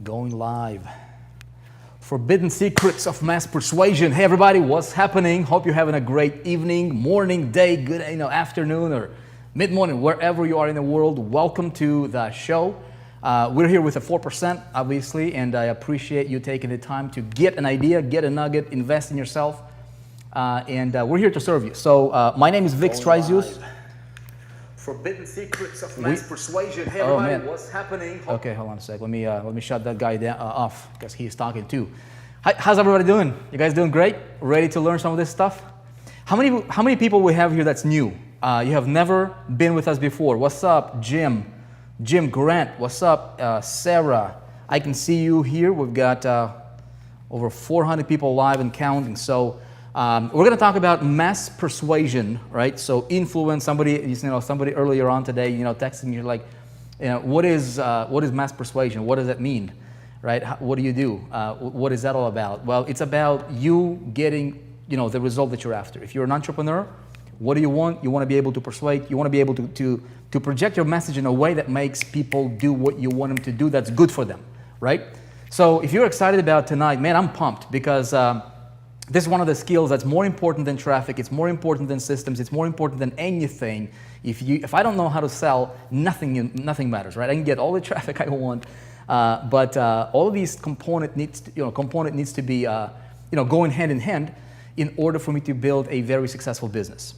Going live. Forbidden secrets of mass persuasion. Hey everybody, what's happening? Hope you're having a great evening, morning, day, good afternoon or mid-morning, wherever you are in the world. Welcome to the show. We're here with a 4%, obviously, and I appreciate you taking the time to get an idea, get a nugget, invest in yourself, and we're here to serve you. So my name is Vick Strizheus. Forbidden secrets of mass persuasion. Hey everybody, what's happening? Okay, hold on a sec. Let me shut that guy down, off because he's talking too. Hi, how's everybody doing? You guys doing great? Ready to learn some of this stuff? How many people we have here that's new? You have never been with us before. What's up, Jim? Jim Grant. What's up, Sarah? I can see you here. We've got over 400 people live and counting. So. We're going to talk about mass persuasion, right? So influence. Somebody earlier on today, texted me like, what is mass persuasion? What does that mean, right? What do you do? What is that all about? Well, it's about you getting, the result that you're after. If you're an entrepreneur, what do you want? You want to be able to persuade. You want to be able to project your message in a way that makes people do what you want them to do. That's good for them, right? So if you're excited about tonight, man, I'm pumped because. This is one of the skills that's more important than traffic. It's more important than systems. It's more important than anything. If I don't know how to sell, nothing matters, right? I can get all the traffic I want, but all of these component needs to be going hand in hand in order for me to build a very successful business.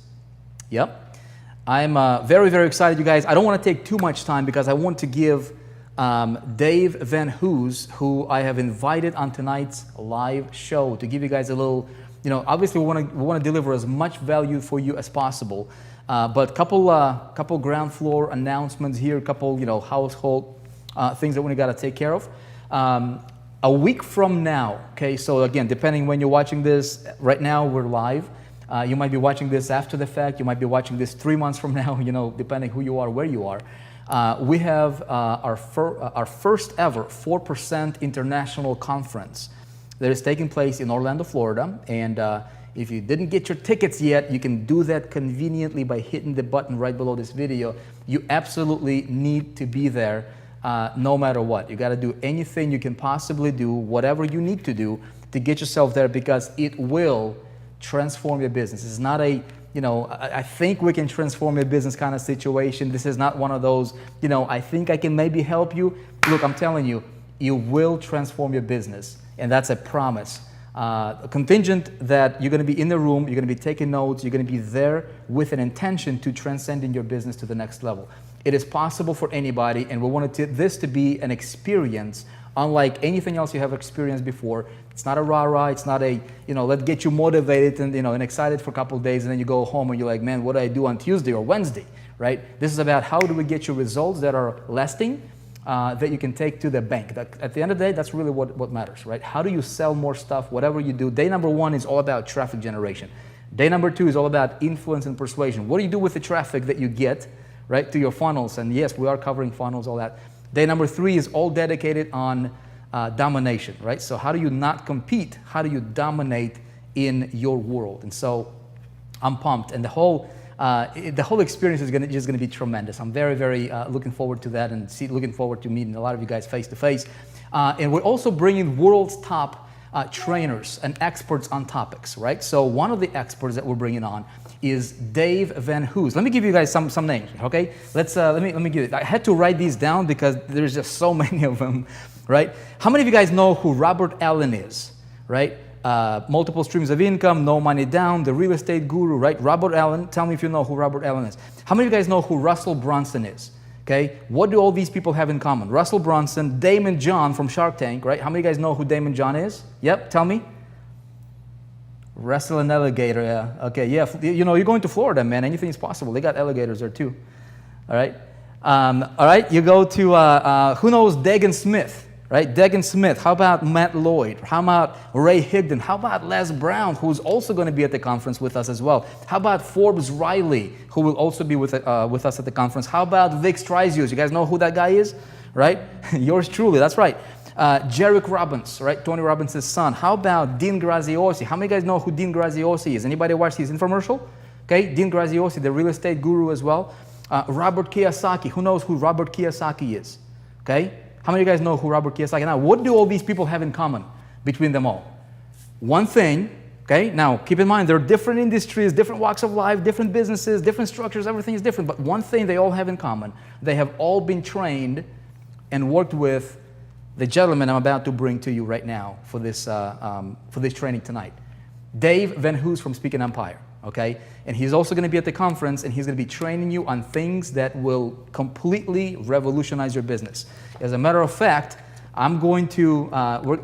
Yep, I'm very, very excited, you guys. I don't want to take too much time because I want to give Dave Vanhoose, who I have invited on tonight's live show to give you guys a little, obviously we want to deliver as much value for you as possible, but couple ground floor announcements here, couple household things that we got to take care of. A week from now, okay, so again, depending when you're watching this, right now we're live. You might be watching this after the fact. You might be watching this 3 months from now. Depending who you are, where you are. We have our first ever 4% international conference that is taking place in Orlando, Florida. And if you didn't get your tickets yet, you can do that conveniently by hitting the button right below this video. You absolutely need to be there no matter what. You got to do anything you can possibly do, whatever you need to do to get yourself there because it will transform your business. It's not a I think we can transform your business kind of situation. This is not one of those, I think I can maybe help you. Look, I'm telling you, you will transform your business. And that's a promise. Contingent that you're going to be in the room, you're going to be taking notes, you're going to be there with an intention to transcending your business to the next level. It is possible for anybody, and we wanted this to be an experience unlike anything else you have experienced before. It's not a rah-rah, it's not a, let's get you motivated and excited for a couple of days and then you go home and you're like, man, what do I do on Tuesday or Wednesday, right? This is about how do we get you results that are lasting, that you can take to the bank. At the end of the day, that's really what matters, right? How do you sell more stuff, whatever you do? Day number 1 is all about traffic generation. Day number 2 is all about influence and persuasion. What do you do with the traffic that you get, right, to your funnels? And yes, we are covering funnels, all that. Day number 3 is all dedicated on domination, right? So how do you not compete? How do you dominate in your world? And so I'm pumped, and the whole experience is just going to be tremendous. I'm very, very looking forward to that, and looking forward to meeting a lot of you guys face to face. And we're also bringing world's top trainers and experts on topics, right? So one of the experts that we're bringing on is Dave Vanhoose. Let me give you guys some names, okay? Let me give it. I had to write these down because there's just so many of them, right? How many of you guys know who Robert Allen is, right? Multiple streams of income, no money down, the real estate guru, right? Robert Allen. Tell me if you know who Robert Allen is. How many of you guys know who Russell Brunson is? Okay, what do all these people have in common? Russell Brunson, Damon John from Shark Tank, right? How many of you guys know who Damon John is? Yep, tell me. Wrestle an alligator, yeah. Okay, yeah, you're going to Florida, man. Anything is possible. They got alligators there too. All right. All right, you go to, who knows Dagan Smith, right? Dagan Smith. How about Matt Lloyd? How about Ray Higdon? How about Les Brown, who's also going to be at the conference with us as well? How about Forbes Riley, who will also be with us at the conference? How about Vick Strizheus? You guys know who that guy is, right? Yours truly, that's right. Jarek Robbins, right? Tony Robbins' son. How about Dean Graziosi? How many guys know who Dean Graziosi is? Anybody watch his infomercial? Okay, Dean Graziosi, the real estate guru as well. Robert Kiyosaki. Who knows who Robert Kiyosaki is? Okay, How many of you guys know who Robert Kiyosaki? Now, what do all these people have in common between them all? One thing, okay? Now, keep in mind, there are different industries, different walks of life, different businesses, different structures, everything is different. But one thing they all have in common, they have all been trained and worked with the gentleman I'm about to bring to you right now for this training tonight. Dave Vanhoose from Speaking Empire, okay? And he's also going to be at the conference, and he's going to be training you on things that will completely revolutionize your business. As a matter of fact, I'm going to,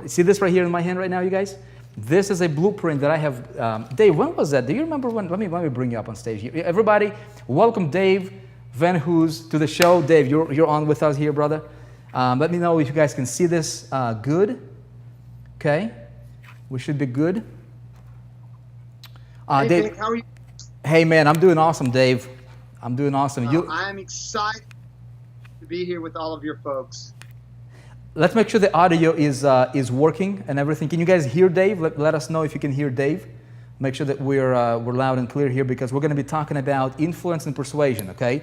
see this right here in my hand right now, you guys? This is a blueprint that I have. Dave, when was that? Do you remember when? Let me bring you up on stage here. Everybody, welcome Dave Vanhoose to the show. Dave, you're on with us here, brother. Let me know if you guys can see this good. Okay, we should be good. Hey, Dave, Vic, how are you? Hey man, I'm doing awesome, Dave. I'm doing awesome. I'm excited to be here with all of your folks. Let's make sure the audio is working and everything. Can you guys hear Dave? Let us know if you can hear Dave. Make sure that we're loud and clear here, because we're going to be talking about influence and persuasion. Okay,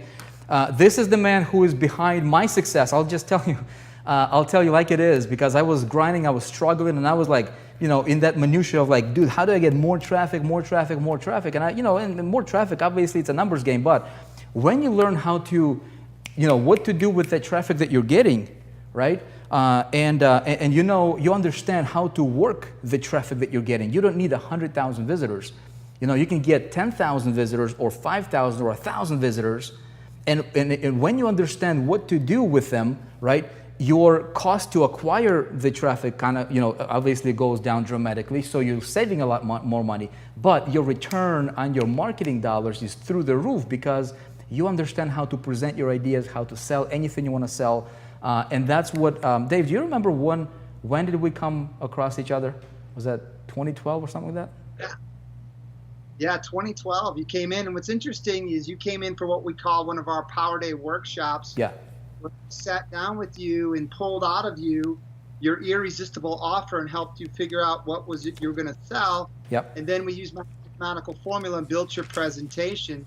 this is the man who is behind my success. I'll just tell you. I'll tell you like it is, because I was grinding, I was struggling, and I was like, in that minutia of like, dude, how do I get more traffic, more traffic, more traffic? And and more traffic, obviously it's a numbers game, but when you learn how to, what to do with the traffic that you're getting, right? And you understand how to work the traffic that you're getting. You don't need 100,000 visitors. You can get 10,000 visitors or 5,000 or 1,000 visitors, and when you understand what to do with them, right? Your cost to acquire the traffic kind of, obviously goes down dramatically, so you're saving a lot more money, but your return on your marketing dollars is through the roof, because you understand how to present your ideas, how to sell anything you want to sell, and that's what, Dave, do you remember when did we come across each other? Was that 2012 or something like that? Yeah, 2012, you came in, and what's interesting is you came in for what we call one of our Power Day workshops. Yeah. We sat down with you and pulled out of you your irresistible offer and helped you figure out what was it you were going to sell. Yep. And then we used my mathematical formula and built your presentation.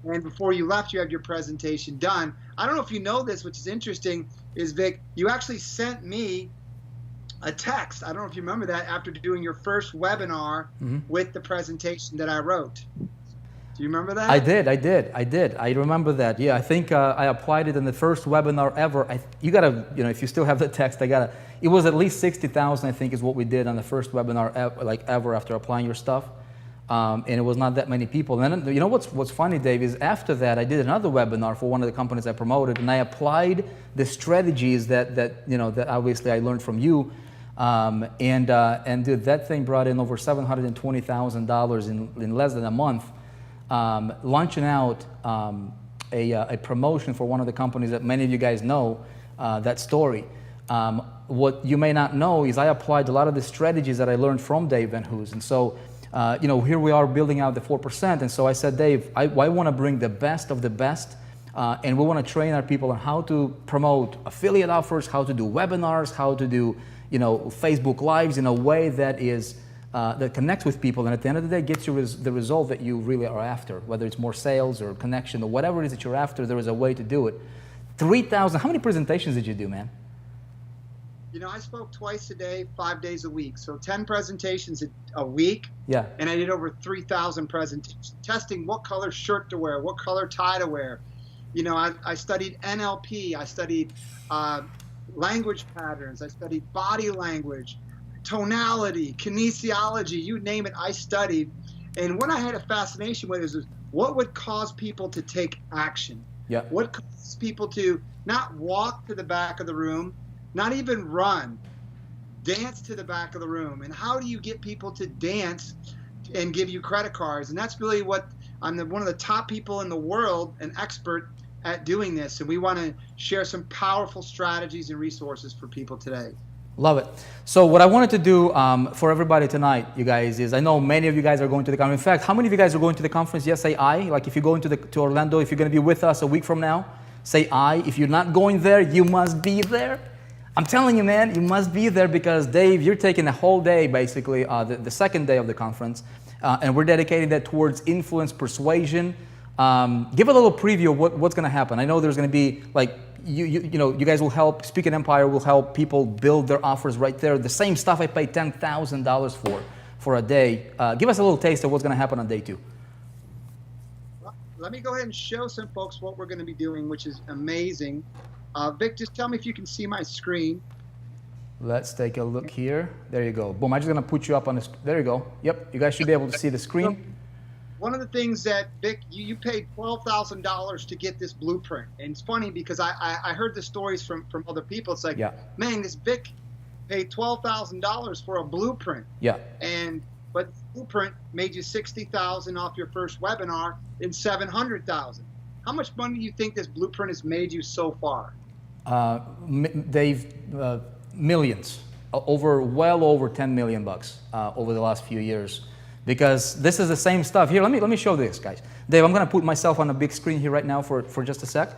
And before you left, you had your presentation done. I don't know if you know this, which is interesting, is Vic, you actually sent me a text. I don't know if you remember that, after doing your first webinar with the presentation that I wrote. Do you remember that? I did. I remember that. Yeah, I think I applied it in the first webinar ever. You gotta, if you still have the text, it was at least 60,000, I think, is what we did on the first webinar ever after applying your stuff. And it was not that many people. And then, what's funny, Dave, is after that, I did another webinar for one of the companies I promoted, and I applied the strategies that obviously I learned from you. And dude, that thing brought in over $720,000 in less than a month. Launching out a promotion for one of the companies that many of you guys know, that story. What you may not know is I applied a lot of the strategies that I learned from Dave Vanhoose. And so, here we are building out the 4%. And so I said, Dave, I want to bring the best of the best, and we want to train our people on how to promote affiliate offers, how to do webinars, how to do, Facebook Lives in a way that is that connects with people, and at the end of the day gets you the result that you really are after, whether it's more sales or connection or whatever it is that you're after. There is a way to do it. 3,000. How many presentations did you do, man? I spoke twice a day, 5 days a week, so 10 presentations a week. Yeah. And I did over 3,000 presentations, testing what color shirt to wear, what color tie to wear. I studied NLP, I studied language patterns, I studied body language, tonality, kinesiology, you name it, I studied. And what I had a fascination with is what would cause people to take action? Yeah. What causes people to not walk to the back of the room, not even run, dance to the back of the room? And how do you get people to dance and give you credit cards? And that's really what I'm one of the top people in the world, an expert at doing this. And we want to share some powerful strategies and resources for people today. Love it. So what I wanted to do for everybody tonight, you guys, is I know many of you guys are going to the conference. In fact, how many of you guys are going to the conference? Yes, say I. Like if you go to Orlando, if you're going to be with us a week from now, say I. If you're not going there, you must be there. I'm telling you, man, you must be there, because Dave, you're taking a whole day, basically, the second day of the conference, and we're dedicating that towards influence, persuasion. Give a little preview of what's going to happen. I know there's going to be like you guys will help. Speaking Empire will help people build their offers right there. The same stuff I paid $10,000 for a day. Give us a little taste of what's going to happen on day 2. Let me go ahead and show some folks what we're going to be doing, which is amazing. Vic, just tell me if you can see my screen. Let's take a look here. There you go. Boom. I'm just going to put you up on this. There you go. Yep. You guys should be able to see the screen. One of the things that, Vic, you paid $12,000 to get this blueprint. And it's funny because I heard the stories from other people. It's like, man, this Vic paid $12,000 for a blueprint. Yeah. But the blueprint made you $60,000 off your first webinar and $700,000. How much money do you think this blueprint has made you so far? Millions, well over 10 million bucks over the last few years, because this is the same stuff. Here, let me show this, guys. Dave, I'm going to put myself on a big screen here right now for just a sec.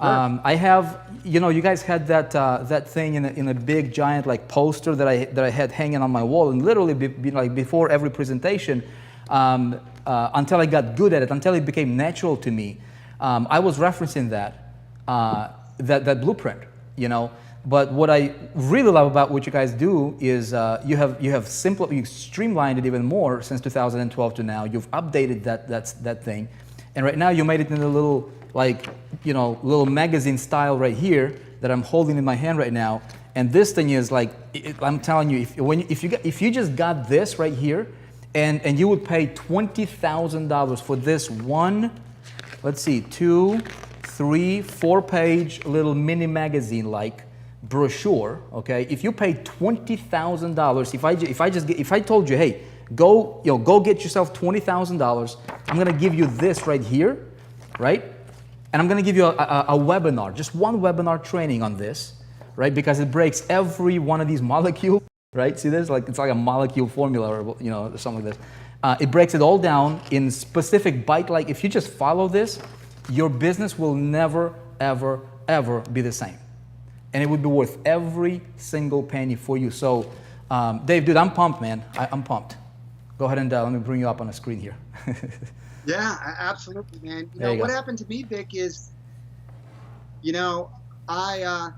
Sure. I have, you guys had that thing in a big giant like poster that I had hanging on my wall, and literally like before every presentation, until I got good at it, until it became natural to me. I was referencing that blueprint, But what I really love about what you guys do is you've streamlined it even more since 2012 to now. You've updated that thing, and right now you made it in a little little magazine style right here that I'm holding in my hand right now. And this thing is like, I'm telling you, if you just got this right here, and you would pay $20,000 for this one, let's see, 2, 3, 4-page little mini magazine like brochure, okay? If you paid $20,000, if I told you, hey, go get yourself $20,000, I'm gonna give you this right here, right? And I'm gonna give you a webinar, just one webinar training on this, right? Because it breaks every one of these molecules, right? See this? It's like a molecule formula or something like this. It breaks it all down in specific bite-like. If you just follow this, your business will never, ever, ever be the same. And it would be worth every single penny for you. So, Dave, dude, I'm pumped, man. I'm pumped. Go ahead and let me bring you up on the screen here. Yeah, absolutely, man. What happened to me, Vic, is, I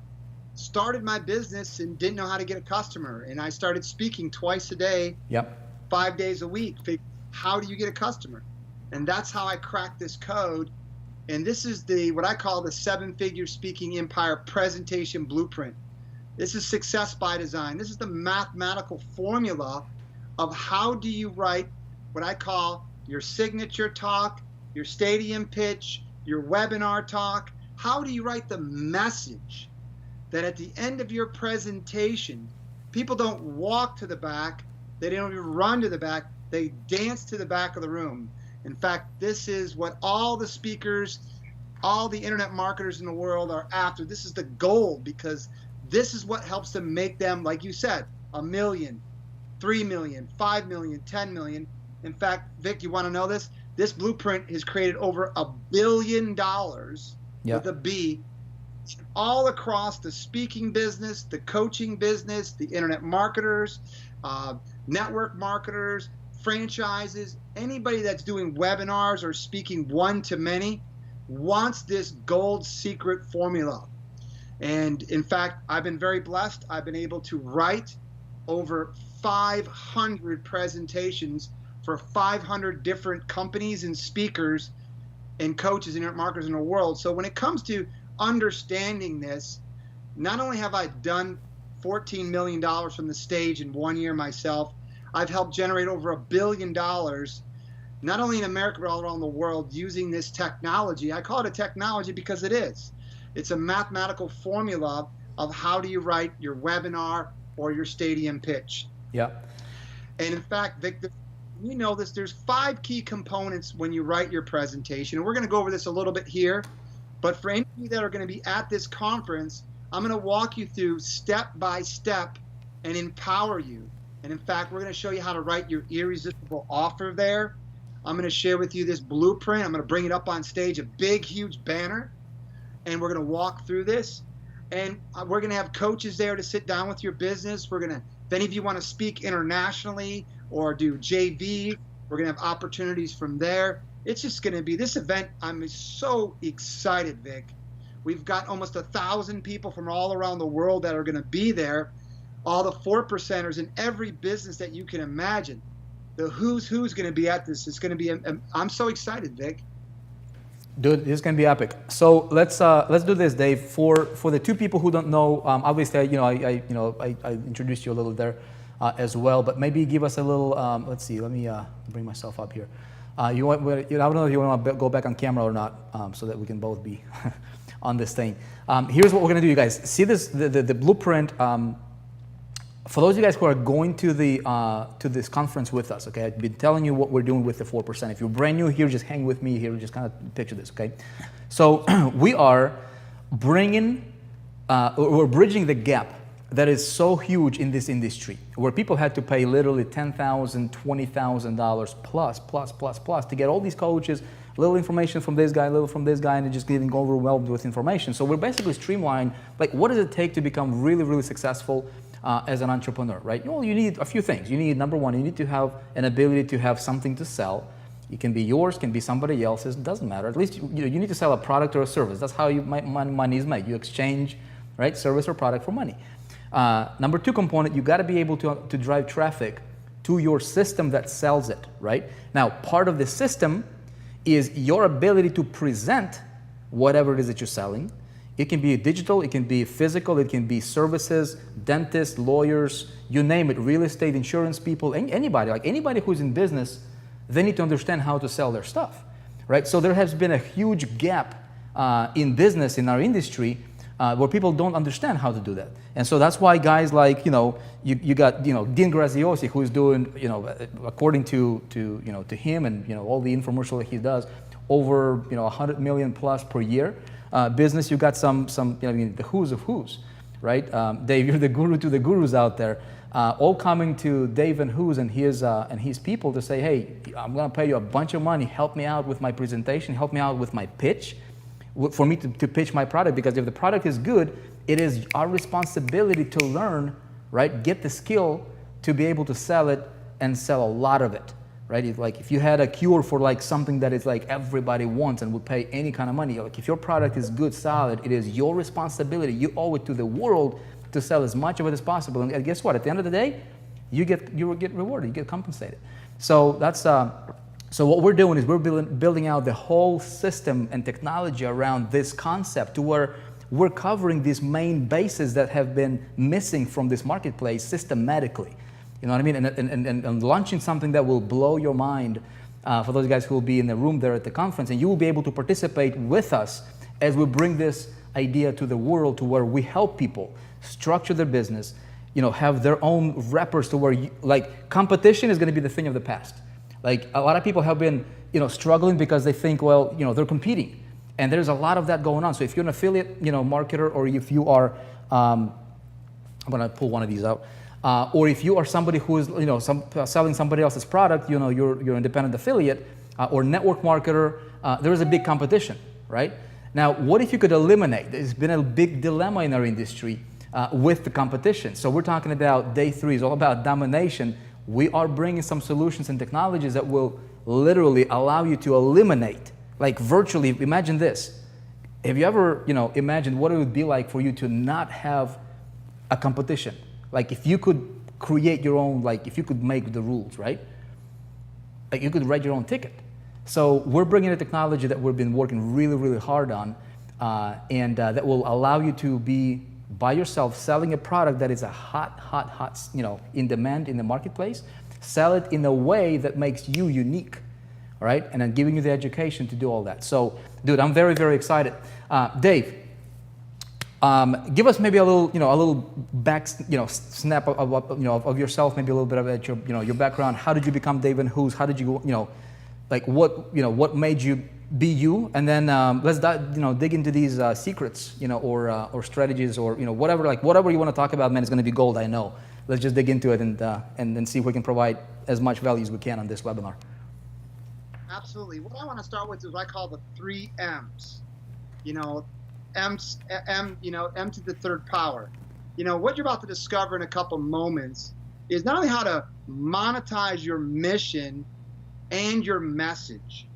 started my business and didn't know how to get a customer. And I started speaking twice a day, 5 days a week. How do you get a customer? And that's how I cracked this code. And this is what I call the 7-figure speaking empire presentation blueprint. This is success by design. This is the mathematical formula of how do you write what I call your signature talk, your stadium pitch, your webinar talk. How do you write the message that at the end of your presentation, people don't walk to the back, they don't even run to the back, they dance to the back of the room. In fact, this is what all the speakers, all the internet marketers in the world are after. This is the goal, because this is what helps them make them, like you said, 1 million, 3 million, 5 million, 10 million. In fact, Vic, you want to know this? This blueprint has created over $1 billion with a B, all across the speaking business, the coaching business, the internet marketers, network marketers, franchises. Anybody that's doing webinars or speaking one-to-many wants this gold secret formula. And in fact, I've been very blessed. I've been able to write over 500 presentations for 500 different companies and speakers and coaches and internet marketers in the world. So when it comes to understanding this, not only have I done $14 million from the stage in 1 year myself, I've helped generate over $1 billion, not only in America, but all around the world, using this technology. I call it a technology because it is. It's a mathematical formula of how do you write your webinar or your stadium pitch. Yeah. And in fact, Vic, you know this, there's 5 key components when you write your presentation. And we're going to go over this a little bit here. But for any of you that are going to be at this conference, I'm going to walk you through step by step and empower you. And in fact, we're going to show you how to write your irresistible offer there. I'm going to share with you this blueprint. I'm going to bring it up on stage, a big, huge banner. And we're going to walk through this. And we're going to have coaches there to sit down with your business. We're going to, if any of you want to speak internationally or do JV, we're going to have opportunities from there. It's just going to be this event. I'm so excited, Vic. We've got almost 1,000 people from all around the world that are going to be there. All the 4%ers in every business that you can imagine. The who's going to be at this. It's going to be. I'm so excited, Vic. Dude, this is gonna be epic. So let's do this, Dave. For the two people who don't know, obviously, I introduced you a little there as well. But maybe give us a little. Let's see. Let me bring myself up here. I don't know if you want to go back on camera or not, so that we can both be on this thing. Here's what we're gonna do, you guys. See this the blueprint. For those of you guys who are going to this conference with us, okay, I've been telling you what we're doing with the 4%. If you're brand new here, just hang with me here, just kind of picture this, okay? So we are we're bridging the gap that is so huge in this industry, where people had to pay literally $10,000, $20,000 plus to get all these coaches, little information from this guy, little from this guy, and they're just getting overwhelmed with information. So we're basically streamlined, like, what does it take to become really, really successful as an entrepreneur, right? Well, you need a few things. You need, number one, you need to have an ability to have something to sell. It can be yours, can be somebody else's, doesn't matter. At least you need to sell a product or a service. That's how money is made. You exchange, right, service or product for money. Number two component, you got to be able to drive traffic to your system that sells it, right? Now, part of the system is your ability to present whatever it is that you're selling. It can be digital, it can be physical, it can be services, dentists, lawyers, you name it, real estate, insurance people, anybody who's in business, they need to understand how to sell their stuff, right? So there has been a huge gap in business, in our industry, where people don't understand how to do that. And so that's why guys like, you got, Dean Graziosi, who is doing, according to him and, all the infomercial that he does, over, 100 million plus per year. Business, you got some the who's of who's, right? Dave, you're the guru to the gurus out there, all coming to Dave Vanhoose and his people to say, hey, I'm gonna pay you a bunch of money, help me out with my presentation, help me out with my pitch, for me to pitch my product, because if the product is good, it is our responsibility to learn, right? Get the skill to be able to sell it and sell a lot of it. Right? Like if you had a cure for like something that is like everybody wants and would pay any kind of money, like if your product is good, solid, it is your responsibility. You owe it to the world to sell as much of it as possible. And guess what? At the end of the day, you will get rewarded. You get compensated. So that's so what we're doing is we're building out the whole system and technology around this concept, to where we're covering these main bases that have been missing from this marketplace systematically. You know what I mean? And launching something that will blow your mind for those guys who will be in the room there at the conference. And you will be able to participate with us as we bring this idea to the world, to where we help people structure their business, have their own wrappers, to where, like, competition is going to be the thing of the past. Like, a lot of people have been, struggling because they think, well, they're competing. And there's a lot of that going on. So if you're an affiliate, marketer, or if you are, I'm going to pull one of these out. Or if you are somebody who is, selling somebody else's product, you're an independent affiliate or network marketer, there is a big competition, right? Now, what if you could eliminate? There's been a big dilemma in our industry with the competition. So we're talking about day 3 is all about domination. We are bringing some solutions and technologies that will literally allow you to eliminate, like virtually. Imagine this. Have you ever, imagined what it would be like for you to not have a competition? Like if you could create your own, like if you could make the rules, right? Like you could write your own ticket. So we're bringing a technology that we've been working really, really hard on, and that will allow you to be by yourself selling a product that is a hot, in demand in the marketplace. Sell it in a way that makes you unique, all right? And then giving you the education to do all that. So, dude, I'm very, very excited. Dave. Give us maybe a little back, snap of yourself, maybe a little bit about your background. How did you become Dave Vanhoose? How did you, what made you be you? And then let's dig into these secrets, or strategies, or whatever you want to talk about, man, it's going to be gold, I know. Let's just dig into it and then see if we can provide as much value as we can on this webinar. Absolutely. What I want to start with is what I call the 3 M's. M to the 3rd power. What you're about to discover in a couple moments is not only how to monetize your mission and your message.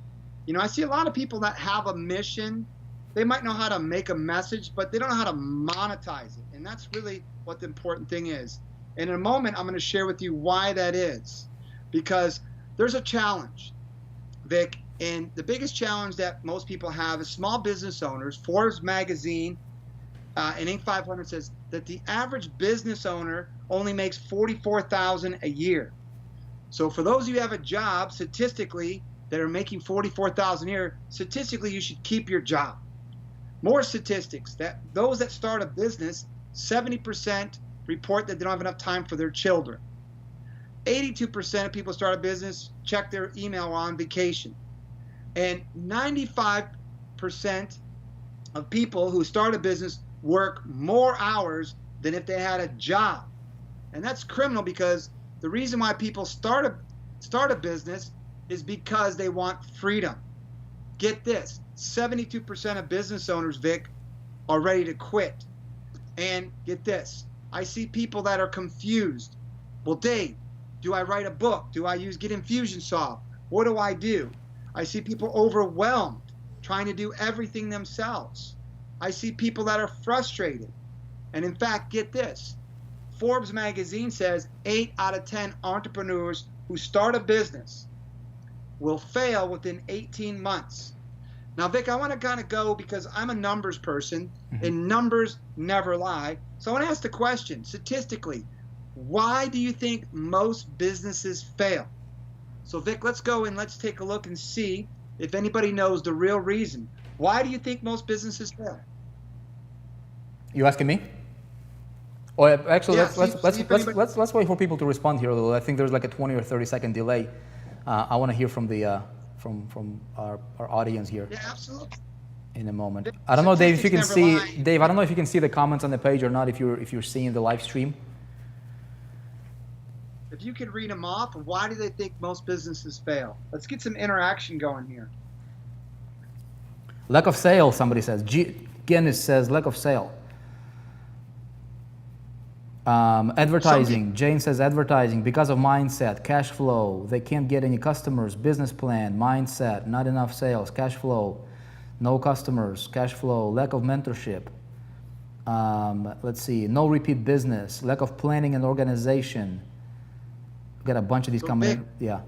I see a lot of people that have a mission they might know how to make a message, but they don't know how to monetize it. And that's really what the important thing is. And in a moment, I'm going to share with you why that is. Because there's a challenge, Vic, and the biggest challenge that most people have is small business owners. Forbes magazine and Inc. 500 says that the average business owner only makes $44,000 a year. So for those of you who have a job, statistically, that are making $44,000 a year, statistically, you should keep your job. More statistics, that those that start a business, 70% report that they don't have enough time for their children. 82% of people start a business, check their email while on vacation. And 95% of people who start a business work more hours than if they had a job. And that's criminal, because the reason why people start a business is because they want freedom. Get this, 72% of business owners, Vic, are ready to quit. And get this, I see people that are confused. Well, Dave, do I write a book? Do I use Get Infusionsoft? What do I do? I see people overwhelmed, trying to do everything themselves. I see people that are frustrated. And in fact, get this, Forbes magazine says 8 out of 10 entrepreneurs who start a business will fail within 18 months. Now, Vic, I want to kind of go, because I'm a numbers person, and numbers never lie. So I want to ask the question, statistically, why do you think most businesses fail? So, Vic, let's go and let's take a look and see if anybody knows the real reason. Why do you think most businesses fail? You asking me? Oh, actually, Yeah, let's wait for people to respond here a little. I think there's like a 20 or 30 second delay. I want to hear from the from our audience here. Yeah, absolutely. In a moment. I don't know, Dave, if you can see Dave. I don't know if you can see the comments on the page or not. If you're seeing the live stream. If you could read them off, why do they think most businesses fail? Let's get some interaction going here. Lack of sale, somebody says. Guinness says lack of sale. Advertising. Jane says advertising because of mindset, cash flow. They can't get any customers. Business plan, mindset, not enough sales, cash flow, no customers, cash flow, lack of mentorship. Let's see, no repeat business, lack of planning and organization. We've got a bunch of these coming in. Yeah.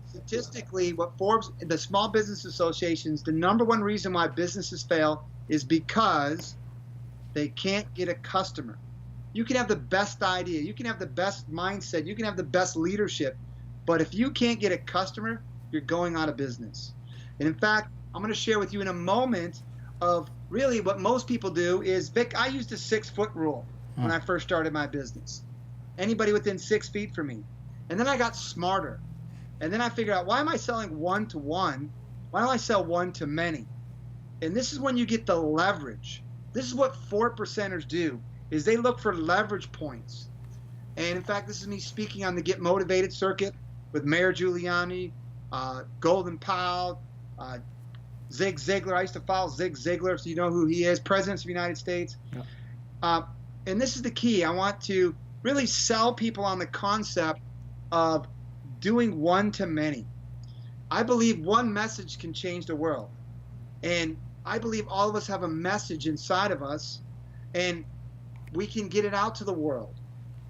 Statistically, what Forbes, the Small Business Associations, the number one reason why businesses fail is because they can't get a customer. You can have the best idea, you can have the best mindset, you can have the best leadership, but if you can't get a customer, you're going out of business. And in fact, I'm going to share with you in a moment of really what most people do is, Vic, I used a 6-foot rule when I first started my business. Anybody within 6 feet from me. And then I got smarter. And then I figured out, why am I selling one-to-one? Why don't I sell one-to-many? And this is when you get the leverage. This is what 4%ers do, is they look for leverage points. And in fact, this is me speaking on the Get Motivated circuit with Mayor Giuliani, Golden Powell, Zig Ziglar. I used to follow Zig Ziglar, so you know who he is, President of the United States. Yeah. And this is the key. I want to really sell people on the concept of doing one-to-many. I believe one message can change the world. And I believe all of us have a message inside of us, and we can get it out to the world.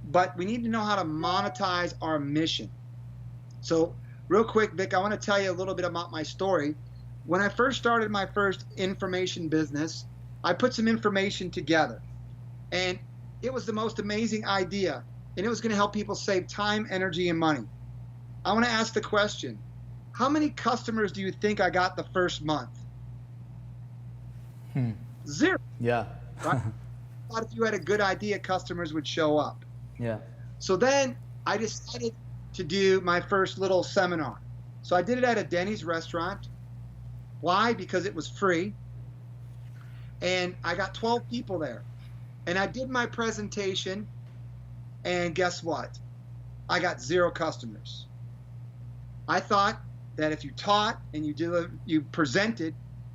But we need to know how to monetize our mission. So real quick, Vic, I want to tell you a little bit about my story. When I first started my first information business, I put some information together. And it was the most amazing idea. And it was going to help people save time, energy, and money. I want to ask the question, how many customers do you think I got the first month? 0. Yeah. Right? I thought if you had a good idea, customers would show up. Yeah. So then I decided to do my first little seminar. So I did it at a Denny's restaurant. Why? Because it was free. And I got 12 people there. And I did my presentation, and guess what? I got 0 customers. I thought that if you taught and you presented,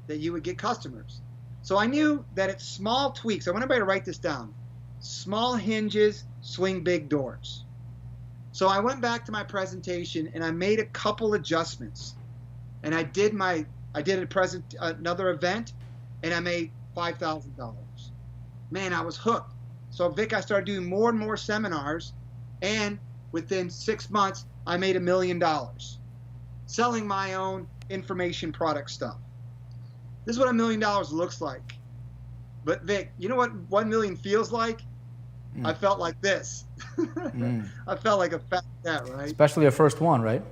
that you would get customers. So I knew that it's small tweaks. I want everybody to write this down. Small hinges swing big doors. So I went back to my presentation and I made a couple adjustments. And I did another event, and I made $5,000. Man, I was hooked. So Vic, I started doing more and more seminars, and within 6 months, I made $1 million selling my own information product stuff. This is what $1 million looks like. But Vic, you know what 1 million feels like? I felt like this. I felt like a fat cat, right? Especially your first one, right?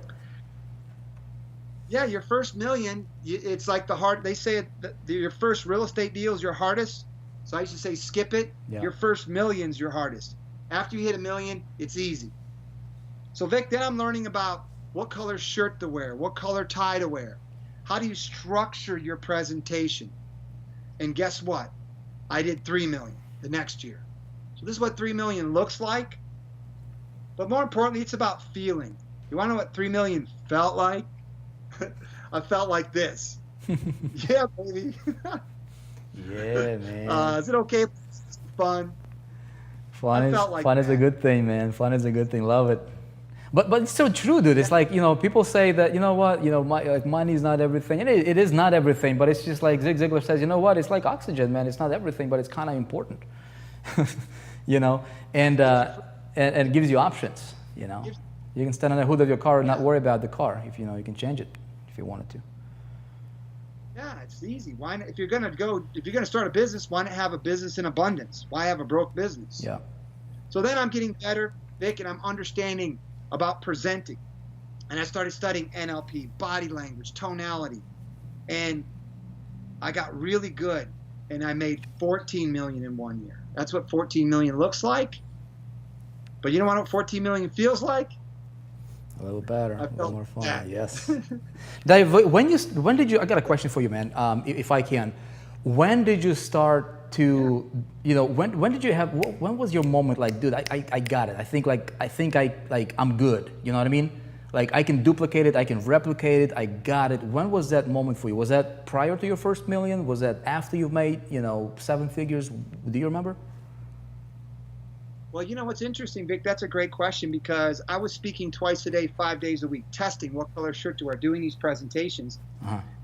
Yeah, your first million, it's like they say your first real estate deal is your hardest. So I used to say, skip it. Yeah. Your first million's your hardest. After you hit $1 million, it's easy. So Vic, then I'm learning about what color shirt to wear, what color tie to wear. How do you structure your presentation? And guess what? I did 3 million the next year. So this is what 3 million looks like. But more importantly, it's about feeling. You want to know what 3 million felt like? I felt like this. Yeah, baby. Yeah, man. Is it okay if it's fun? Fun is a good thing, man. Fun is a good thing. Love it. But it's so true, dude. It's like, people say that, money is not everything. And it is not everything, but it's just like Zig Ziglar says, you know what? It's like oxygen, man. It's not everything, but it's kind of important. And it gives you options, You can stand on the hood of your car and not worry about the car if, you can change it if you wanted to. Yeah, it's easy. Why not, if you're gonna start a business, why not have a business in abundance? Why have a broke business? Yeah. So then I'm getting better, Vic, and I'm understanding about presenting. And I started studying NLP, body language, tonality. And I got really good, and I made 14 million in 1 year. That's what 14 million looks like. But you know what 14 million feels like? A little better, a little more fun. That. Yes. Dave, when did you? I got a question for you, man. If I can, when did you start to? When did you have? When was your moment like, dude? I got it. I think I'm good. You know what I mean? Like I can duplicate it. I can replicate it. I got it. When was that moment for you? Was that prior to your first million? Was that after you've made 7 figures? Do you remember? Well, what's interesting, Vic, that's a great question, because I was speaking twice a day, 5 days a week, testing what color shirt to wear, doing these presentations.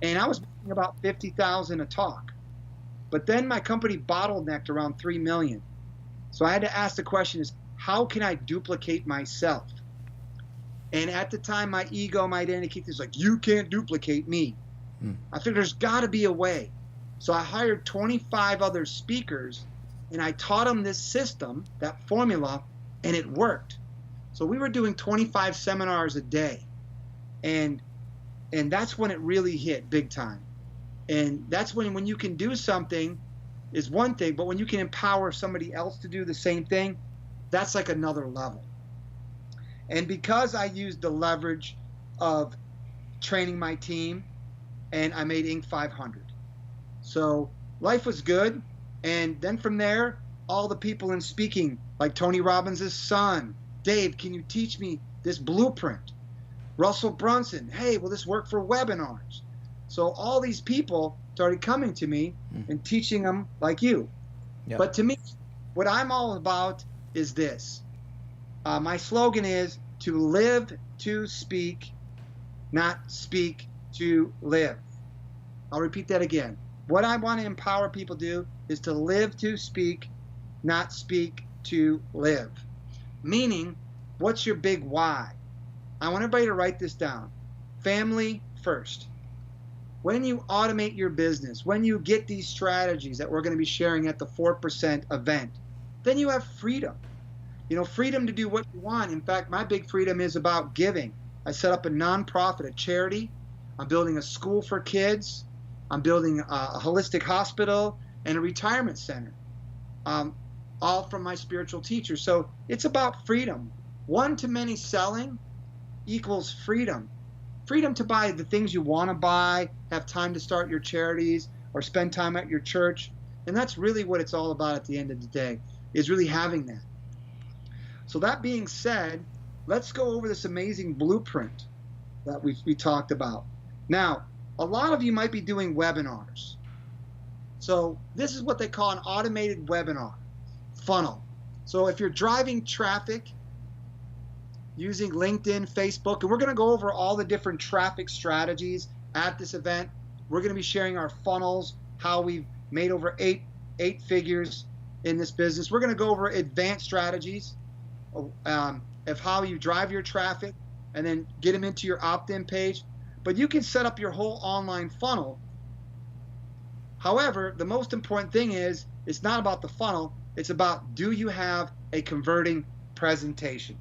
And I was making about 50,000 a talk. But then my company bottlenecked around 3 million. So I had to ask the question is, how can I duplicate myself? And at the time, my ego, my identity was like, you can't duplicate me. I figured there's got to be a way. So I hired 25 other speakers, and I taught them this system, that formula, and it worked. So we were doing 25 seminars a day. And that's when it really hit big time. And that's when you can do something is one thing, but when you can empower somebody else to do the same thing, that's like another level. And because I used the leverage of training my team, and I made Inc. 500. So life was good. And then from there, all the people in speaking, like Tony Robbins' son, Dave, can you teach me this blueprint? Russell Brunson, hey, will this work for webinars? So all these people started coming to me and teaching them like you. Yep. But to me, what I'm all about is this. My slogan is to live to speak, not speak to live. I'll repeat that again. What I want to empower people to do is to live to speak, not speak to live. Meaning, what's your big why? I want everybody to write this down. Family first. When you automate your business, when you get these strategies that we're going to be sharing at the 4% event, then you have freedom. Freedom to do what you want. In fact, my big freedom is about giving. I set up a nonprofit, a charity. I'm building a school for kids. I'm building a holistic hospital and a retirement center, all from my spiritual teacher. So it's about freedom. One-to-many selling equals freedom. Freedom to buy the things you want to buy, have time to start your charities, or spend time at your church. And that's really what it's all about at the end of the day, is really having that. So that being said, let's go over this amazing blueprint that we talked about. Now, a lot of you might be doing webinars. So this is what they call an automated webinar funnel. So if you're driving traffic using LinkedIn, Facebook, and we're going to go over all the different traffic strategies at this event. We're going to be sharing our funnels, how we've made over eight figures in this business. We're going to go over advanced strategies of how you drive your traffic and then get them into your opt-in page. But you can set up your whole online funnel. However, the most important thing is it's not about the funnel. It's about, do you have a converting presentation?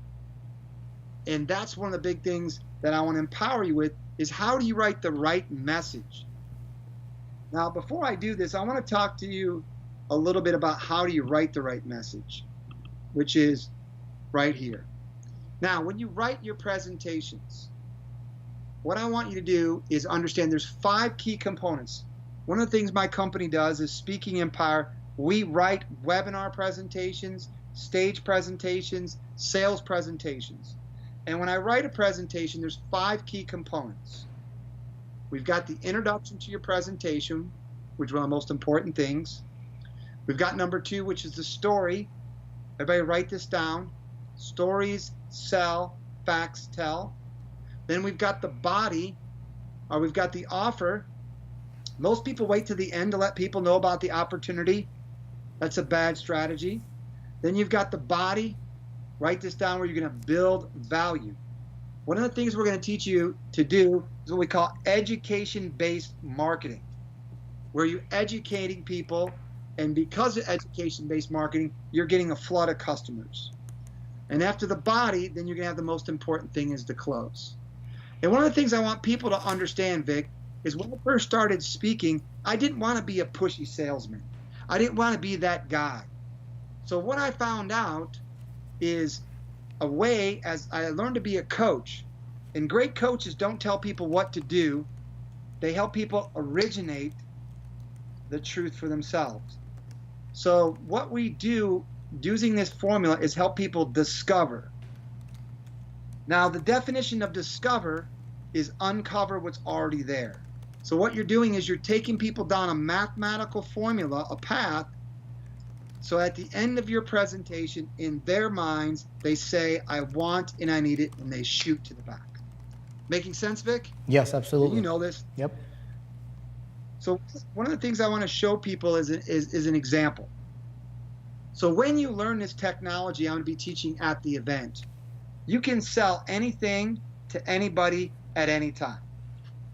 And that's one of the big things that I want to empower you with, is how do you write the right message? Now, before I do this, I want to talk to you a little bit about how do you write the right message, which is right here. Now, when you write your presentations, what I want you to do is understand there's 5 key components. One of the things my company does is Speaking Empire. We write webinar presentations, stage presentations, sales presentations. And when I write a presentation, there's 5 key components. We've got the introduction to your presentation, which is one of the most important things. We've got number 2, which is the story. Everybody write this down. Stories sell, facts tell. Then we've got the body, or we've got the offer. Most people wait to the end to let people know about the opportunity. That's a bad strategy. Then you've got the body. Write this down, where you're going to build value. One of the things we're going to teach you to do is what we call education-based marketing, where you're educating people, and because of education-based marketing, you're getting a flood of customers. And after the body, then you're going to have the most important thing is the close. And one of the things I want people to understand, Vic, is when I first started speaking, I didn't want to be a pushy salesman. I didn't want to be that guy. So what I found out is a way, as I learned to be a coach, and great coaches don't tell people what to do. They help people originate the truth for themselves. So what we do using this formula is help people discover. Now, the definition of discover is uncover what's already there. So what you're doing is you're taking people down a mathematical formula, a path, so at the end of your presentation, in their minds, they say, I want and I need it, and they shoot to the back. Making sense, Vic? Yes, absolutely. You know this. Yep. So one of the things I want to show people is an example. So when you learn this technology I'm going to be teaching at the event, you can sell anything to anybody at any time.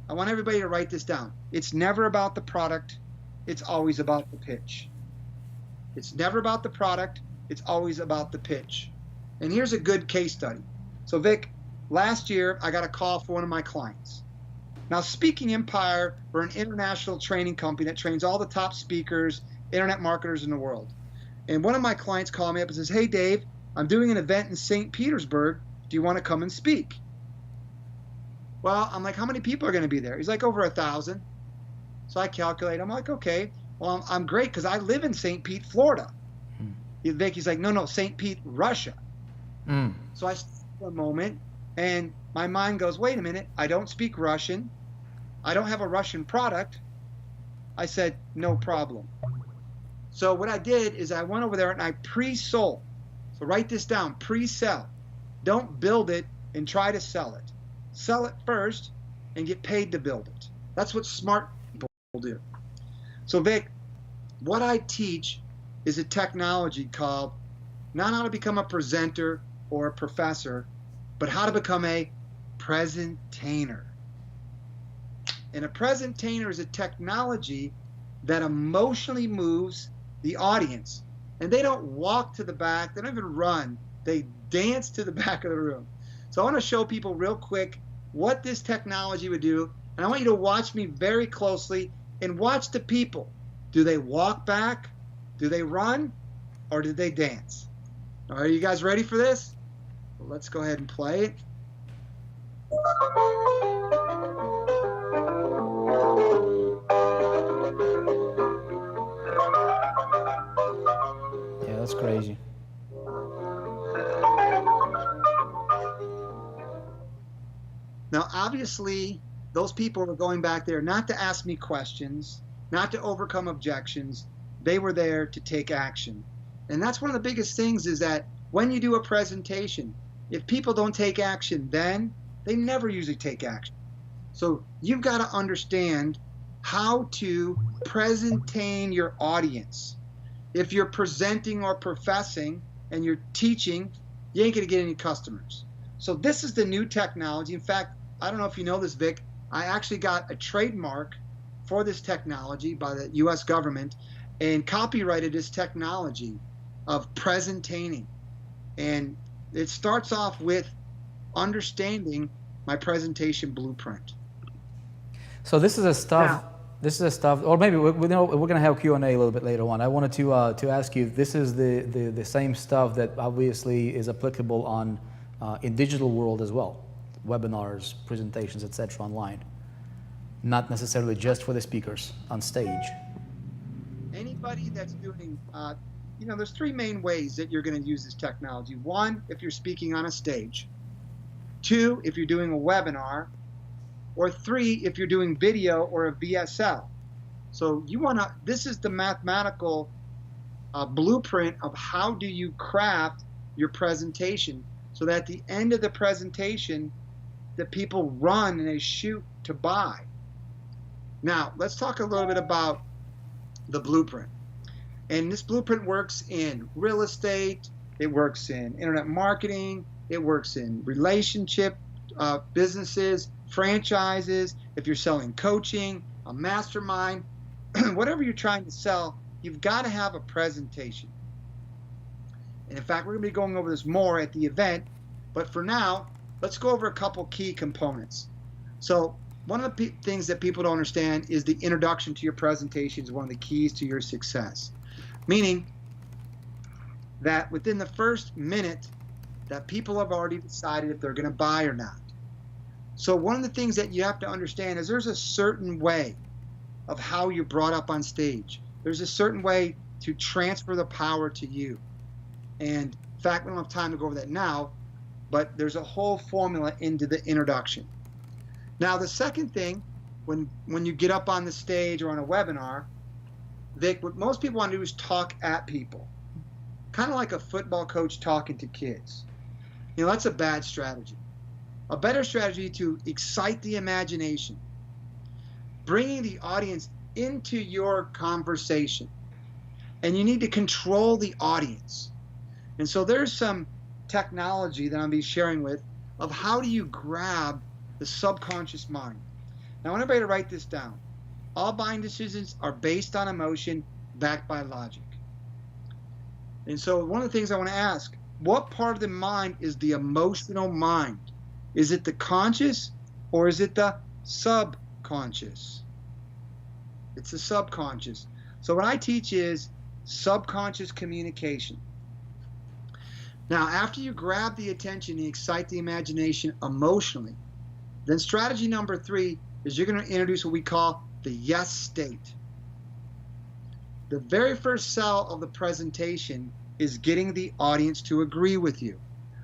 I want everybody to write this down. It's never about the product. It's always about the pitch. It's never about the product. It's always about the pitch. And here's a good case study. So Vic, last year I got a call for one of my clients. Now, Speaking Empire, we're an international training company that trains all the top speakers, internet marketers in the world. And one of my clients called me up and says, hey Dave, I'm doing an event in St. Petersburg. Do you want to come and speak? Well, I'm like, how many people are going to be there? He's like, over 1,000. So I calculate. I'm like, okay. Well, I'm great because I live in St. Pete, Florida. He's like, no, St. Pete, Russia. So I stop for a moment, and my mind goes, wait a minute. I don't speak Russian. I don't have a Russian product. I said, no problem. So what I did is I went over there and I pre-sold. So write this down, pre-sell. Don't build it and try to sell it. Sell it first and get paid to build it. That's what smart people do. So Vic, what I teach is a technology called not how to become a presenter or a professor, but how to become a presentainer. And a presentainer is a technology that emotionally moves the audience. And they don't walk to the back, they don't even run, they dance to the back of the room. So I want to show people real quick what this technology would do. And I want you to watch me very closely and watch the people. Do they walk back? Do they run? Or do they dance? All right, are you guys ready for this? Well, let's go ahead and play it. Yeah, that's crazy. Now, obviously, those people were going back there not to ask me questions, not to overcome objections. They were there to take action. And that's one of the biggest things is that when you do a presentation, if people don't take action then, they never usually take action. So you've got to understand how to presentain your audience. If you're presenting or professing and you're teaching, you ain't going to get any customers. So this is the new technology. In fact, I don't know if you know this, Vic, I actually got a trademark for this technology by the US government and copyrighted this technology of presentating. And it starts off with understanding my presentation blueprint. So this is a stuff. Now, this is a stuff, or maybe we're going to have Q&A a little bit later on. I wanted to ask you. This is the same stuff that obviously is applicable on in digital world as well, webinars, presentations, etc. online. Not necessarily just for the speakers on stage. Anybody that's doing, there's three main ways that you're going to use this technology. One, if you're speaking on a stage. Two, if you're doing a webinar. Or three, if you're doing video or a VSL. So this is the mathematical blueprint of how do you craft your presentation so that at the end of the presentation, the people run and they shoot to buy. Now, let's talk a little bit about the blueprint. And this blueprint works in real estate, it works in internet marketing, it works in relationship businesses, franchises, if you're selling coaching, a mastermind, whatever you're trying to sell, you've got to have a presentation. And in fact, we're going to be going over this more at the event, but for now, let's go over a couple key components. So one of the things that people don't understand is the introduction to your presentation is one of the keys to your success. Meaning that within the first minute that people have already decided if they're going to buy or not. So one of the things that you have to understand is there's a certain way of how you're brought up on stage. There's a certain way to transfer the power to you. And in fact, we don't have time to go over that now, but there's a whole formula into the introduction. Now, the second thing, when you get up on the stage or on a webinar, Vic, what most people want to do is talk at people. Kind of like a football coach talking to kids. That's a bad strategy. A better strategy to excite the imagination, bringing the audience into your conversation. And you need to control the audience. And so there's some technology that I'll be sharing with of how do you grab the subconscious mind. Now, I want everybody to write this down. All buying decisions are based on emotion, backed by logic. And so one of the things I want to ask, what part of the mind is the emotional mind? Is it the conscious or is it the subconscious? It's the subconscious. So what I teach is subconscious communication. Now, after you grab the attention and excite the imagination emotionally, then strategy number 3 is you're going to introduce what we call the yes state. The very first cell of the presentation is getting the audience to agree with you.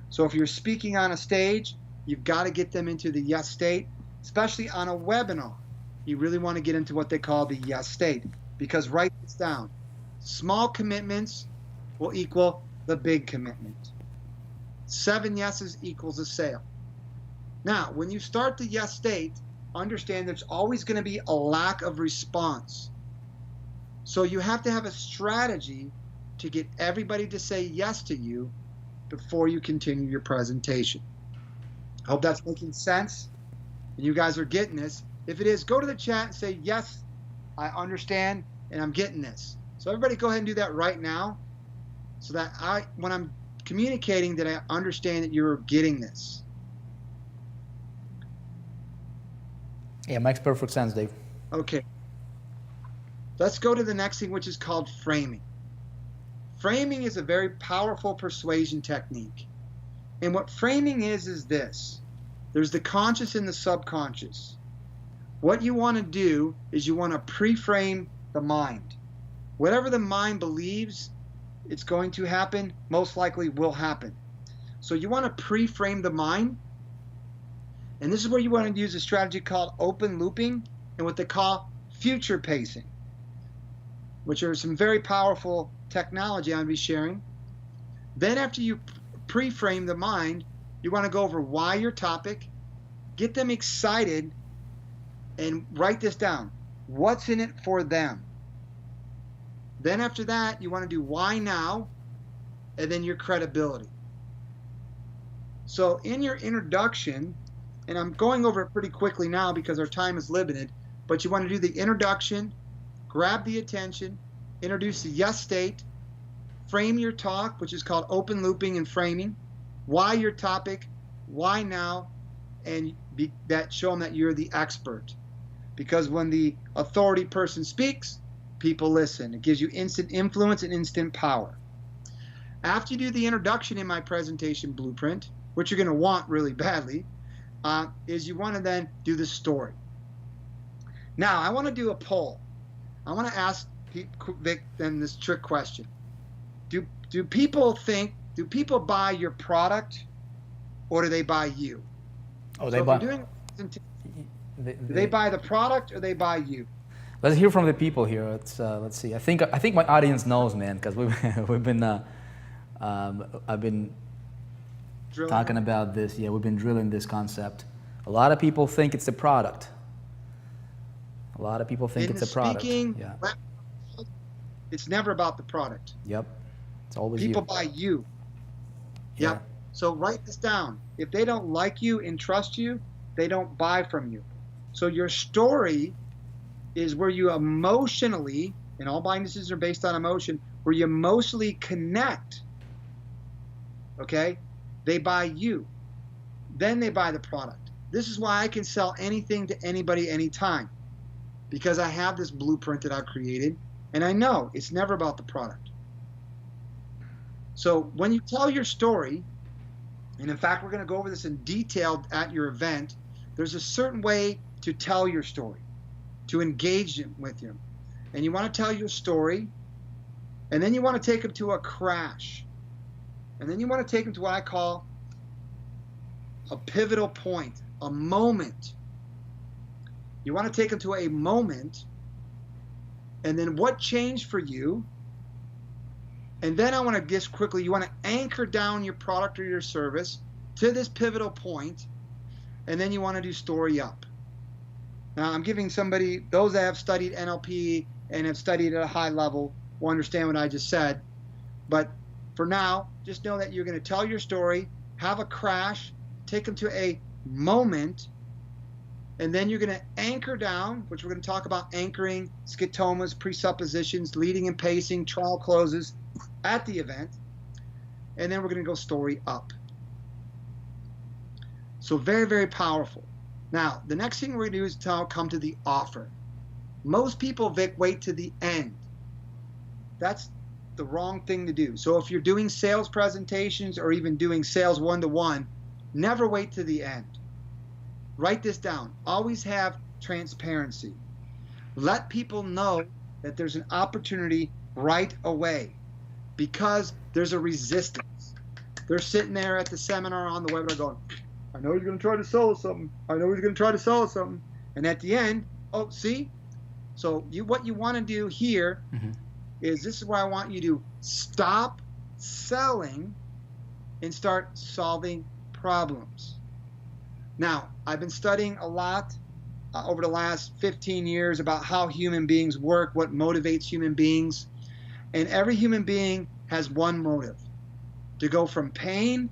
So if you're speaking on a stage, you've got to get them into the yes state, especially on a webinar. You really want to get into what they call the yes state, because write this down. Small commitments will equal the big commitment. 7 yeses equals a sale. Now, when you start the yes state, understand there's always going to be a lack of response. So you have to have a strategy to get everybody to say yes to you before you continue your presentation. I hope that's making sense and you guys are getting this. If it is, go to the chat and say, yes, I understand and I'm getting this. So everybody go ahead and do that right now so that when I'm communicating, that I understand that you're getting this. Yeah, makes perfect sense, Dave. Okay. Let's go to the next thing, which is called framing. Framing is a very powerful persuasion technique. And what framing is this. There's the conscious and the subconscious. What you want to do is you want to pre-frame the mind. Whatever the mind believes it's going to happen, most likely will happen. So you want to pre-frame the mind. And this is where you want to use a strategy called open looping and what they call future pacing, which are some very powerful technology I'm going to be sharing. Then after you pre-frame the mind, you want to go over why your topic, get them excited, and write this down. what's in it for them. Then after that, you want to do why now, and then your credibility. So in your introduction, and I'm going over it pretty quickly now because our time is limited, but you want to do the introduction, grab the attention, introduce the yes state, frame your talk, which is called open looping and framing, why your topic, why now, and that show them that you're the expert. Because when the authority person speaks, people listen. It gives you instant influence and instant power. After you do the introduction in my presentation blueprint, which you're going to want really badly, is you want to then do the story. Now, I want to do a poll. I want to ask Vic then this trick question. Do people buy your product, or do they buy you? Oh, do they buy the product or they buy you? Let's hear from the people here. Let's see. I think my audience knows, man, because we've been I've been talking about this. Yeah, we've been drilling this concept. A lot of people think it's the product. A lot of people think it's a product. Yeah. It's never about the product. Yep. It's always people you. buy you. Yeah. Yep. So write this down. If they don't like you and trust you, they don't buy from you. So your story is where you emotionally, and all buying decisions are based on emotion, where you emotionally connect. Okay? They buy you. Then they buy the product. This is why I can sell anything to anybody anytime. Because I have this blueprint that I've created, and I know it's never about the product. So when you tell your story, and in fact we're going to go over this in detail at your event, there's a certain way to tell your story, to engage with you. And you want to tell your story, and then you want to take them to a crash. And then you want to take them to what I call a pivotal point, a moment. You want to take them to a moment, and then what changed for you. And then I want to just quickly, you want to anchor down your product or your service to this pivotal point, and then you want to do story up. Now I'm giving somebody, those that have studied NLP and have studied at a high level will understand what I just said. But for now, just know that you're going to tell your story, have a crash, take them to a moment, and then you're going to anchor down, which we're going to talk about anchoring, schitomas, presuppositions, leading and pacing, trial closes at the event. And then we're going to go story up. So very, very powerful. Now, the next thing we're going to do is come to the offer. Most people, Vic, wait to the end. That's the wrong thing to do. So if you're doing sales presentations or even doing sales one-to-one, never wait to the end. Write this down. Always have transparency. Let people know that there's an opportunity right away because there's a resistance. They're sitting there at the seminar on the webinar going, I know he's going to try to sell us something. I know he's going to try to sell us something. And at the end, oh, see? So what you want to do here is this is where I want you to stop selling and start solving problems. Now, I've been studying a lot over the last 15 years about how human beings work, what motivates human beings. And every human being has one motive, to go from pain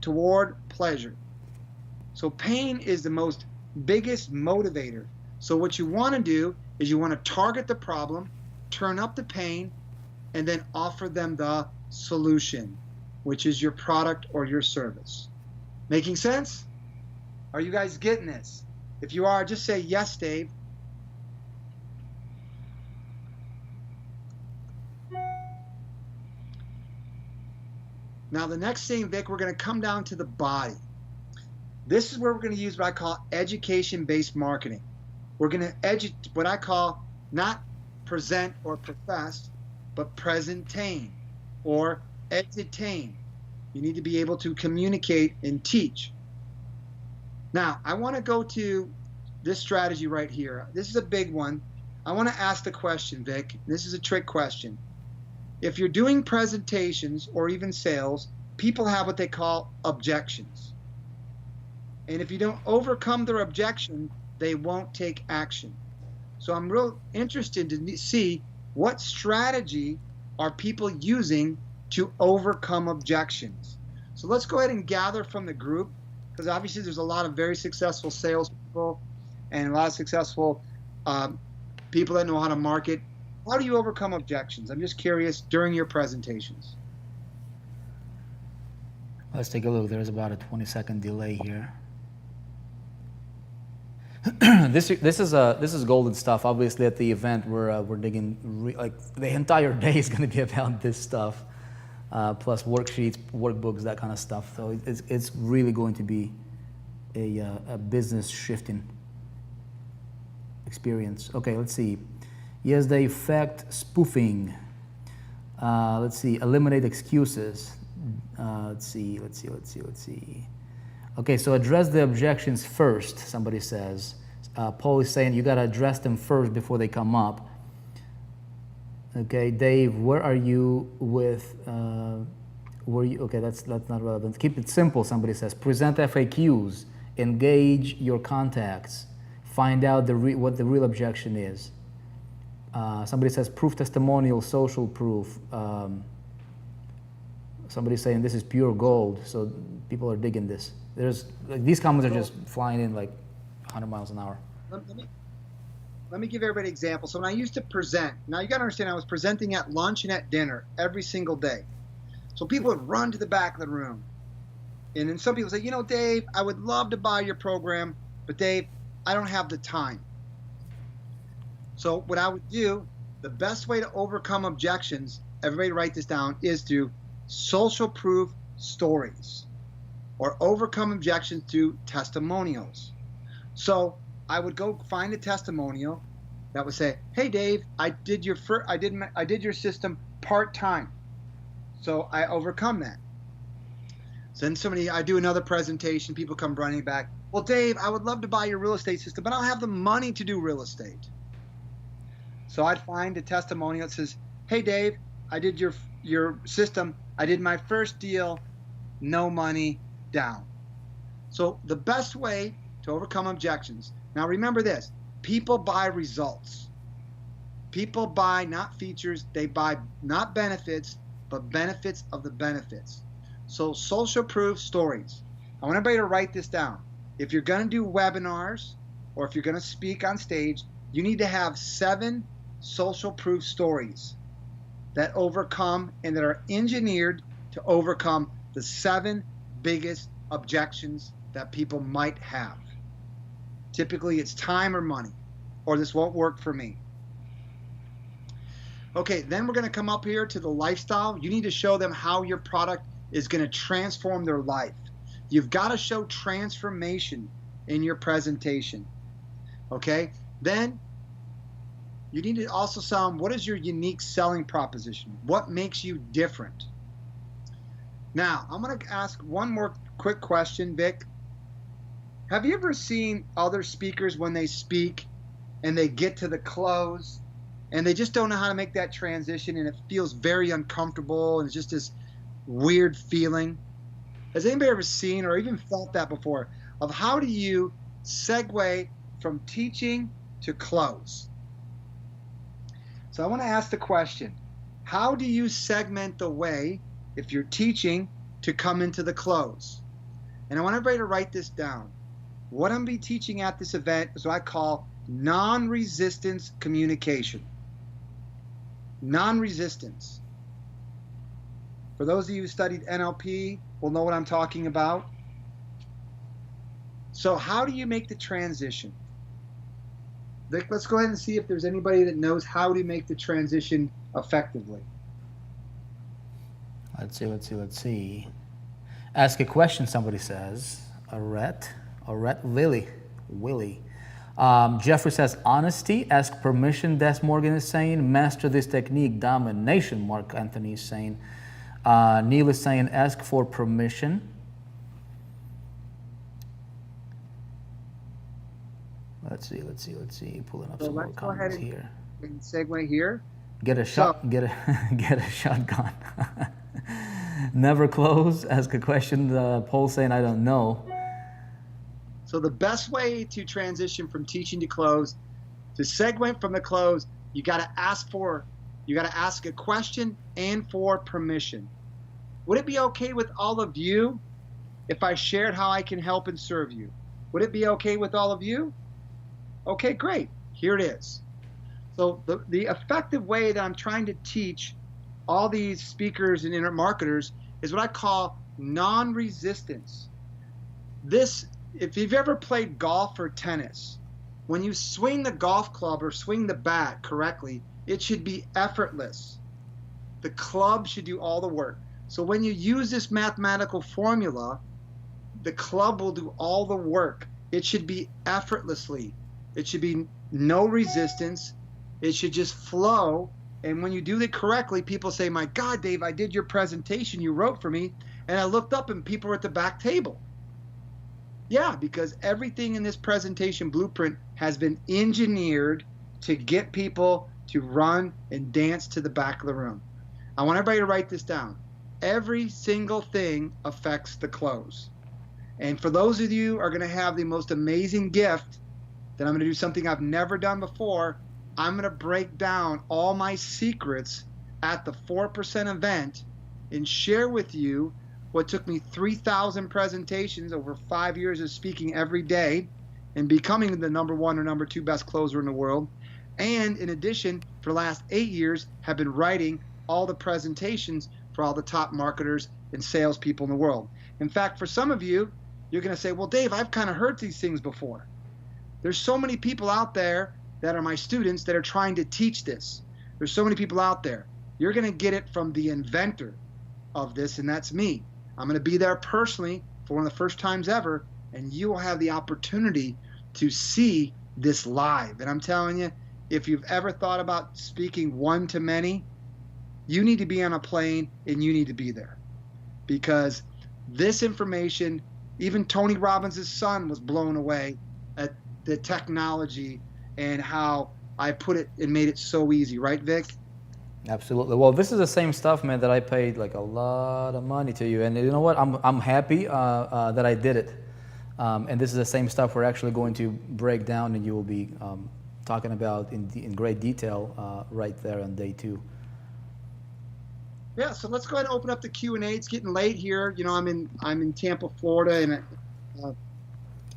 toward pleasure. So pain is the biggest motivator. So what you want to do is you want to target the problem, turn up the pain, and then offer them the solution, which is your product or your service. Making sense? Are you guys getting this? If you are, just say yes, Dave. Now the next thing, Vic, we're going to come down to the body. This is where we're going to use what I call education-based marketing. We're going to what I call not present or profess, but presentain or edutain. You need to be able to communicate and teach. Now, I want to go to this strategy right here. This is a big one. I want to ask the question, Vic. This is a trick question. If you're doing presentations or even sales, people have what they call objections. And if you don't overcome their objection, they won't take action. So I'm real interested to see what strategy are people using to overcome objections. So let's go ahead and gather from the group, because obviously there's a lot of very successful salespeople and a lot of successful people that know how to market. How do you overcome objections? I'm just curious during your presentations. Let's take a look. There's about a 20-second delay here. This is golden stuff. Obviously, at the event, we're digging like the entire day is going to be about this stuff, plus worksheets, workbooks, that kind of stuff. So it's really going to be a business shifting experience. Okay, let's see. Yes, they effect spoofing. Let's see. Eliminate excuses. Let's see. Okay, so address the objections first, somebody says. Paul is saying you got to address them first before they come up. Okay, Dave, where are you with, okay, that's not relevant. Keep it simple, somebody says. Present FAQs, engage your contacts, find out what the real objection is. Somebody says proof testimonial, social proof. Somebody's saying this is pure gold, so people are digging this. There's like, these comments are just flying in like 100 miles an hour. Let me give everybody an example. So when I used to present, now you got to understand I was presenting at lunch and at dinner every single day. So people would run to the back of the room. And then some people say, you know, Dave, I would love to buy your program, but Dave, I don't have the time. So what I would do, the best way to overcome objections, everybody write this down, is to social proof stories or overcome objections through testimonials. So I would go find a testimonial that would say, "Hey Dave, I did your system part-time." So I overcome that. So then I do another presentation, people come running back, "Well, Dave, I would love to buy your real estate system, but I don't have the money to do real estate." So I'd find a testimonial that says, "Hey Dave, I did your system. I did my first deal, no money down." So the best way to overcome objections. Now remember this, people buy results. People buy not features, they buy not benefits, but benefits of the benefits. So social proof stories. I want everybody to write this down. If you're going to do webinars or if you're going to speak on stage, you need to have 7 social proof stories that overcome and that are engineered to overcome the 7 biggest objections that people might have. Typically it's time or money, or this won't work for me. Okay, then we're going to come up here to the lifestyle. You need to show them how your product is going to transform their life. You've got to show transformation in your presentation. Okay, then you need to also sound, what is your unique selling proposition? What makes you different? Now, I'm going to ask one more quick question, Vic. Have you ever seen other speakers when they speak and they get to the close and they just don't know how to make that transition and it feels very uncomfortable and it's just this weird feeling? Has anybody ever seen or even felt that before? Of how do you segue from teaching to close? So I want to ask the question, how do you segment the way, if you're teaching, to come into the close? And I want everybody to write this down. What I'm going to be teaching at this event is what I call non-resistance communication. Non-resistance. For those of you who studied NLP, will know what I'm talking about. So how do you make the transition? Vic, let's go ahead and see if there's anybody that knows how to make the transition effectively. Let's see. Ask a question, somebody says. Arette, Willie. Jeffrey says, honesty, ask permission, Des Morgan is saying. Master this technique, domination, Mark Anthony is saying. Neil is saying, ask for permission. Let's see. Pulling up some more comments here. And segue here. Get a shotgun. Never close. Ask a question. Paul saying, I don't know. So the best way to transition from teaching to close, To segue from the close, you got to ask a question and for permission. Would it be okay with all of you if I shared how I can help and serve you? Would it be okay with all of you? Okay, great. Here it is. So the effective way that I'm trying to teach all these speakers and internet marketers is what I call non-resistance. This, if you've ever played golf or tennis, when you swing the golf club or swing the bat correctly, it should be effortless. The club should do all the work. So when you use this mathematical formula, the club will do all the work. It should be effortlessly. It should be no resistance. It should just flow. And when you do it correctly, people say, my God, Dave, I did your presentation you wrote for me, and I looked up and people were at the back table. Yeah, because everything in this presentation blueprint has been engineered to get people to run and dance to the back of the room. I want everybody to write this down. Every single thing affects the close. And for those of you who are going to have the most amazing gift, that I'm going to do something I've never done before, I'm going to break down all my secrets at the 4% event and share with you what took me 3,000 presentations over 5 years of speaking every day and becoming the #1 or #2 best closer in the world. And in addition, for the last 8 years, have been writing all the presentations for all the top marketers and salespeople in the world. In fact, for some of you, you're going to say, well, Dave, I've kind of heard these things before. There's so many people out there that are my students that are trying to teach this. There's so many people out there. You're going to get it from the inventor of this, and that's me. I'm going to be there personally for one of the first times ever, and you will have the opportunity to see this live. And I'm telling you, if you've ever thought about speaking one to many, you need to be on a plane and you need to be there. Because this information, even Tony Robbins' son was blown away at the technology and how I put it and made it so easy. Right, Vic? Absolutely. Well, this is the same stuff, man, that I paid like a lot of money to you. And you know what? I'm happy that I did it. And this is the same stuff we're actually going to break down, and you will be talking about in great detail right there on day 2. Yeah, so let's go ahead and open up the Q&A. It's getting late here. You know, I'm in Tampa, Florida, and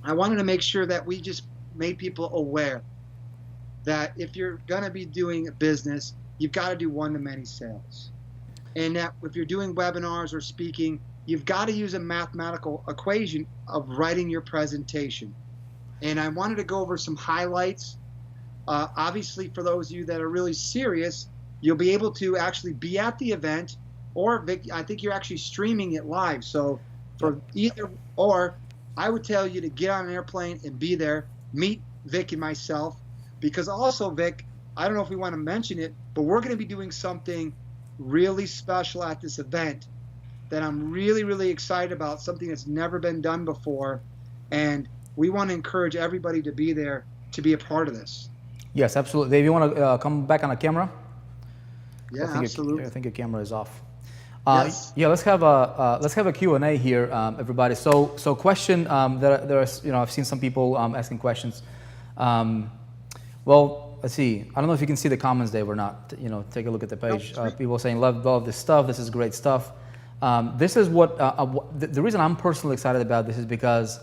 I wanted to make sure that we just made people aware that if you're going to be doing a business, you've got to do one-to-many sales. And that if you're doing webinars or speaking, you've got to use a mathematical equation of writing your presentation. And I wanted to go over some highlights. Obviously, for those of you that are really serious, you'll be able to actually be at the event, or Vic, I think you're actually streaming it live. So for either or, I would tell you to get on an airplane and be there, meet Vic and myself, because also, Vic, I don't know if we want to mention it, but we're going to be doing something really special at this event that I'm really, really excited about, something that's never been done before, and we want to encourage everybody to be there to be a part of this. Yes, absolutely. Dave, you want to come back on the camera? Yeah, absolutely. I think your camera is off. Yes. Yeah, let's have a Q&A here, everybody. So question there is, you know, I've seen some people asking questions. Well, let's see. I don't know if you can see the comments, Dave, or not. You know, take a look at the page. People saying love this stuff. This is great stuff. This is what the reason I'm personally excited about this is because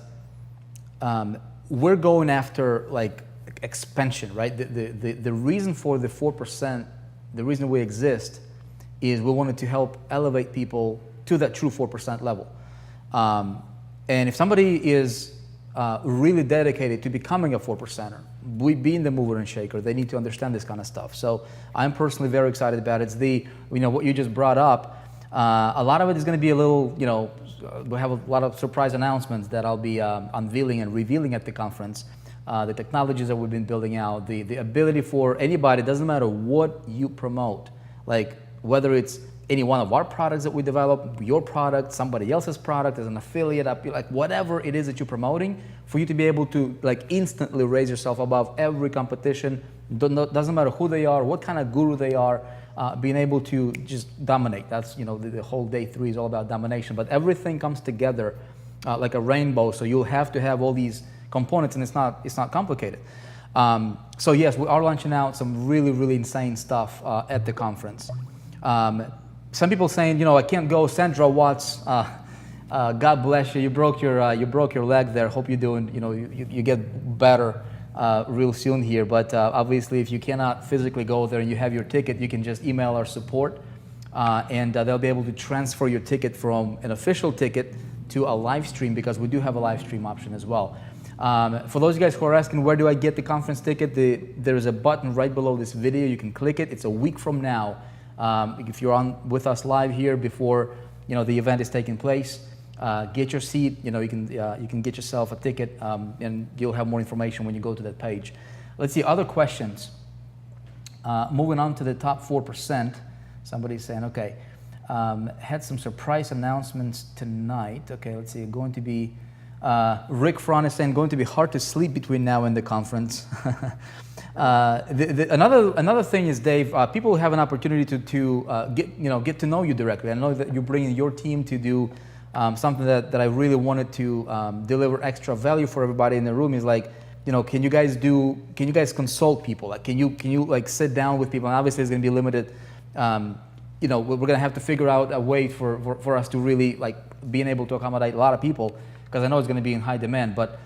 we're going after like expansion, right? The reason for the 4%, the reason we exist, is we wanted to help elevate people to that true 4% level. And if somebody is really dedicated to becoming a 4%er, being the mover and shaker, they need to understand this kind of stuff. So I'm personally very excited about it. It's what you just brought up. A lot of it is going to be a little, we have a lot of surprise announcements that I'll be unveiling and revealing at the conference. The technologies that we've been building out, the ability for anybody, doesn't matter what you promote, like whether it's any one of our products that we develop, your product, somebody else's product as an affiliate, like whatever it is that you're promoting, for you to be able to like instantly raise yourself above every competition, doesn't matter who they are, what kind of guru they are, being able to just dominate. That's, the whole day 3 is all about domination, but everything comes together like a rainbow, so you'll have to have all these components, and it's not complicated. So yes, we are launching out some really, really insane stuff at the conference. Some people saying, I can't go. Sandra Watts, God bless you. You broke your leg there. Hope you're doing, you get better real soon here. But obviously, if you cannot physically go there and you have your ticket, you can just email our support, and they'll be able to transfer your ticket from an official ticket to a live stream, because we do have a live stream option as well. For those of you guys who are asking, where do I get the conference ticket? There is a button right below this video. You can click it. It's a week from now. If you're on with us live here before the event is taking place, get your seat. You can get yourself a ticket, and you'll have more information when you go to that page. Let's see other questions. Moving on to the top 4%. Somebody's saying, okay, had some surprise announcements tonight. Okay, let's see. Going to be Rick Fron is saying going to be hard to sleep between now and the conference. Another thing is, Dave, people have an opportunity to get to know you directly. I know that you're bringing your team to do something that I really wanted to deliver extra value for everybody in the room. Is like, can you guys consult people? Like, can you like sit down with people? And obviously, it's going to be limited. We're going to have to figure out a way for us to really like being able to accommodate a lot of people, because I know it's going to be in high demand. But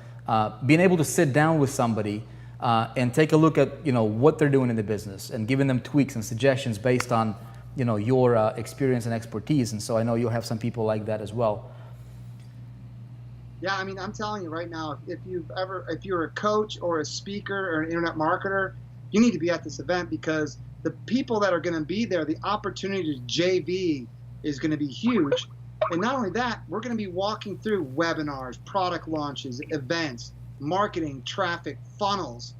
being able to sit down with somebody and take a look at what they're doing in the business and giving them tweaks and suggestions based on your experience and expertise. And so I know you'll have some people like that as well. Yeah, I mean, I'm telling you right now, if you're a coach or a speaker or an internet marketer, you need to be at this event, because the people that are going to be there, the opportunity to JV is going to be huge. And not only that, we're going to be walking through webinars, product launches, events, marketing, traffic, funnels.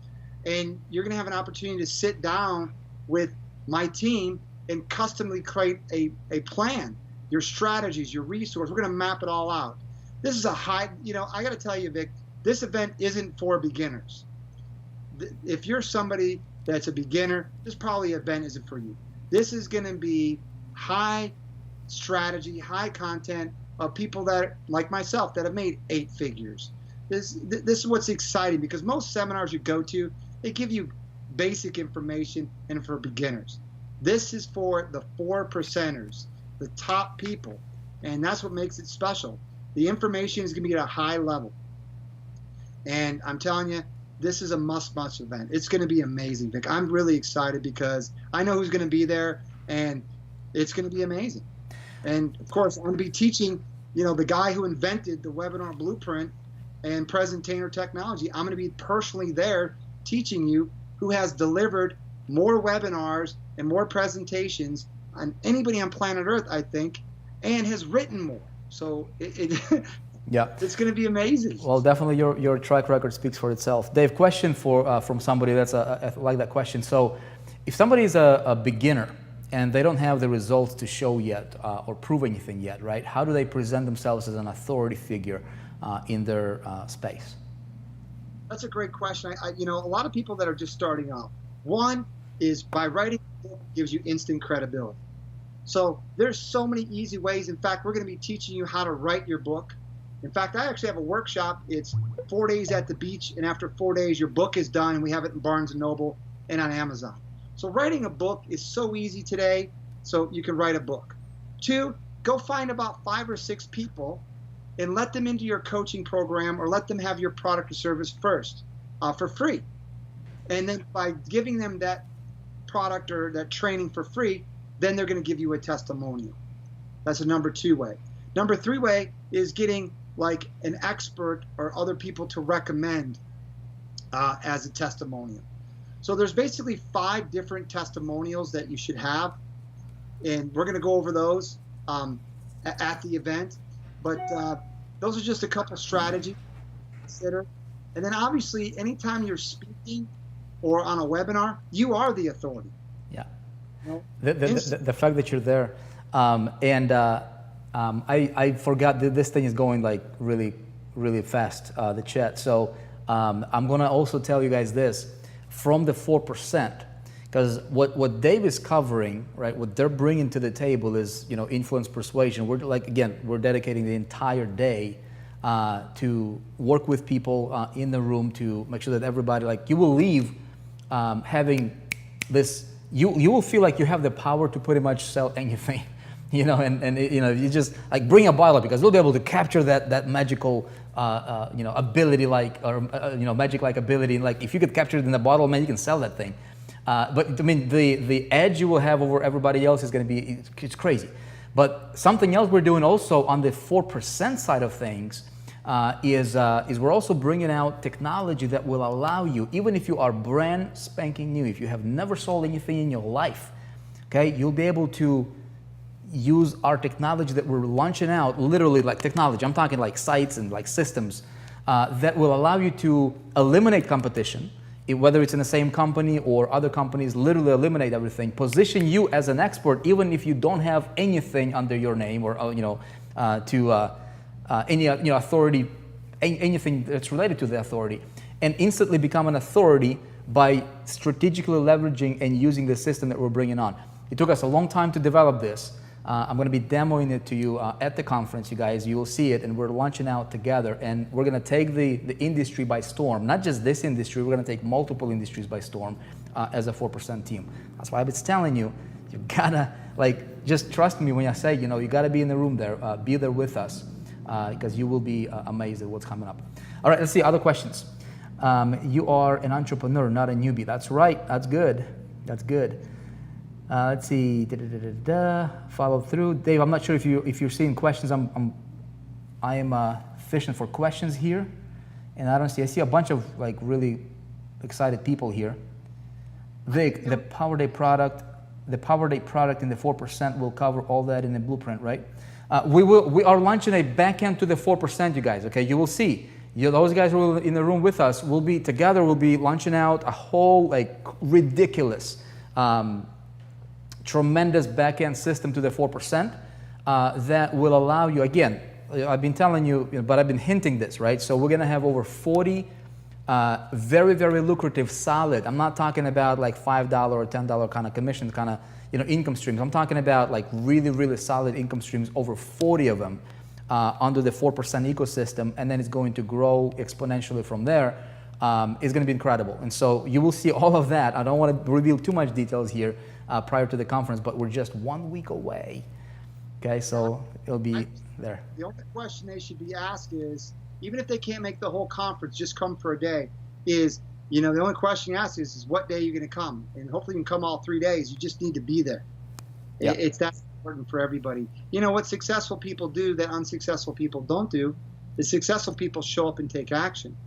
And you're going to have an opportunity to sit down with my team and customly create a plan, your strategies, your resource. We're going to map it all out. This is a high, I got to tell you, Vic, this event isn't for beginners. If you're somebody that's a beginner, this probably event isn't for you. This is going to be high strategy, high content of people that, like myself, that have made 8 figures. This is what's exciting, because most seminars you go to, they give you basic information and for beginners. This is for the 4%ers, the top people, and that's what makes it special. The information is going to be at a high level, and I'm telling you, this is a must event. It's going to be amazing, Vic. I'm really excited because I know who's going to be there, and it's going to be amazing. And of course, I'm going to be teaching, the guy who invented the webinar blueprint and presentator technology. I'm going to be personally there teaching you, who has delivered more webinars and more presentations than anybody on planet Earth, I think, and has written more. So yeah, it's going to be amazing. Well, definitely your track record speaks for itself. Dave, question from somebody that's like that question. So if somebody is a beginner and they don't have the results to show yet or prove anything yet, right? How do they present themselves as an authority figure in their space? That's a great question. A lot of people that are just starting off, one is by writing a book gives you instant credibility. So there's so many easy ways. In fact, we're going to be teaching you how to write your book. In fact, I actually have a workshop. It's 4 days at the beach, and after 4 days, your book is done, and we have it in Barnes & Noble and on Amazon. So writing a book is so easy today, so you can write a book. 2, go find about 5 or 6 people and let them into your coaching program, or let them have your product or service first for free. And then by giving them that product or that training for free, then they're going to give you a testimonial. That's a number 2 way. Number 3 way is getting like an expert or other people to recommend as a testimonial. So there's basically 5 different testimonials that you should have, and we're going to go over those at the event. But those are just a couple strategies to consider. And then obviously, anytime you're speaking or on a webinar, you are the authority. Yeah. The fact that you're there, I forgot that this thing is going like really, really fast, the chat. So I'm gonna also tell you guys this, from the 4%, because what Dave is covering, right, what they're bringing to the table is, influence, persuasion. We're dedicating the entire day to work with people in the room to make sure that everybody, like, you will leave having this, you will feel like you have the power to pretty much sell anything, you know, and you know, you just like bring a bottle because we'll be able to capture that magical, you know, ability, like, or you know, magic-like ability. Like, if you could capture it in a bottle, man, you can sell that thing. But I mean, the edge you will have over everybody else is going to be, it's crazy. But something else we're doing also on the 4% side of things is we're also bringing out technology that will allow you, even if you are brand spanking new, if you have never sold anything in your life, okay, you'll be able to use our technology that we're launching out, literally like technology, I'm talking like sites and like systems that will allow you to eliminate competition, whether it's in the same company or other companies, literally eliminate everything, position you as an expert, even if you don't have anything under your name or you know, any you know, authority, anything that's related to the authority, and instantly become an authority by strategically leveraging and using the system that we're bringing on. It took us a long time to develop this. I'm going to be demoing it to you at the conference, you guys. You will see it, and we're launching out together. And we're going to take the industry by storm. Not just this industry, we're going to take multiple industries by storm as a 4% team. That's why I was telling you, you gotta, like, just trust me when I say, you know, you gotta be in the room there, be there with us, because you will be amazed at what's coming up. All right, let's see, other questions. You are an entrepreneur, not a newbie. That's right, that's good, that's good. Let's see, follow through. Dave, I'm not sure if you're seeing questions. I am fishing for questions here, and I see a bunch of like really excited people here. Vic, the Power Day product in the 4% will cover all that in the blueprint, right? We are launching a backend to the 4%, you guys. Okay, you will see. Those guys who are in the room with us will be together. We'll be launching out a whole like ridiculous. Tremendous back-end system to the 4% that will allow you, again, I've been telling you, but I've been hinting this, right? So we're gonna have over 40 very, very lucrative, solid, I'm not talking about like $5 or $10 kind of commission kind of, you know, income streams. I'm talking about like really, really solid income streams, over 40 of them under the 4% ecosystem, and then it's going to grow exponentially from there. It's gonna be incredible. And so you will see all of that. I don't wanna reveal too much details here prior to the conference, but we're just 1 week away. Okay, so it'll be there. The only question they should be asked is, even if they can't make the whole conference, just come for a day, is, you know, the only question you ask is what day you're going to come. And hopefully you can come all 3 days. You just need to be there. Yeah. It's that important for everybody. You know, what successful people do that unsuccessful people don't do is successful people show up and take action.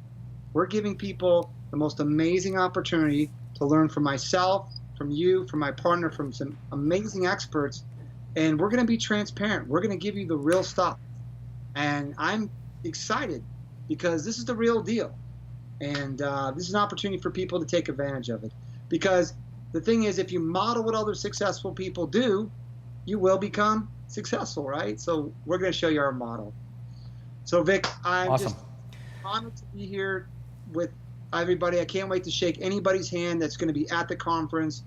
We're giving people the most amazing opportunity to learn from myself, from you, from my partner, from some amazing experts, and we're going to be transparent. We're going to give you the real stuff. And I'm excited because this is the real deal. And this is an opportunity for people to take advantage of it. Because the thing is, if you model what other successful people do, you will become successful, right? So we're going to show you our model. So Vic, I'm awesome. Just honored to be here with everybody. I can't wait to shake anybody's hand that's going to be at the conference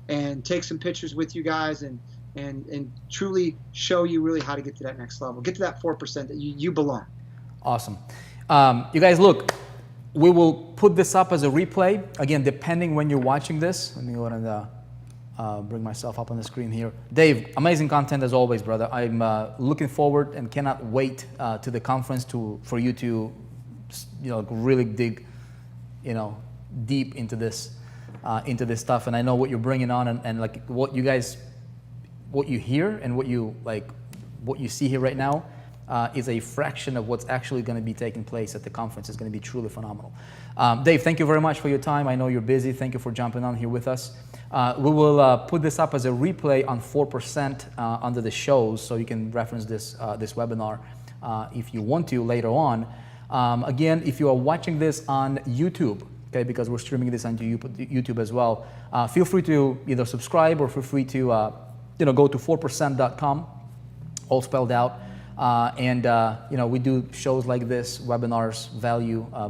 and take some pictures with you guys and truly show you really how to get to that next level. Get to that 4% that you belong. Awesome. You guys, look, we will put this up as a replay. Again, depending when you're watching this. Let me go ahead and bring myself up on the screen here. Dave, amazing content as always, brother. I'm looking forward and cannot wait to the conference for you to, you know, really dig, you know, deep into this stuff. And I know what you're bringing on and like what you guys, what you hear and what you see here right now is a fraction of what's actually going to be taking place at the conference. It's going to be truly phenomenal. Dave, thank you very much for your time. I know you're busy. Thank you for jumping on here with us. We will put this up as a replay on 4% under the shows, so you can reference this webinar if you want to later on. Again, if you are watching this on YouTube, okay, because we're streaming this on YouTube as well, feel free to either subscribe or feel free to go to 4%.com, all spelled out. We do shows like this, webinars,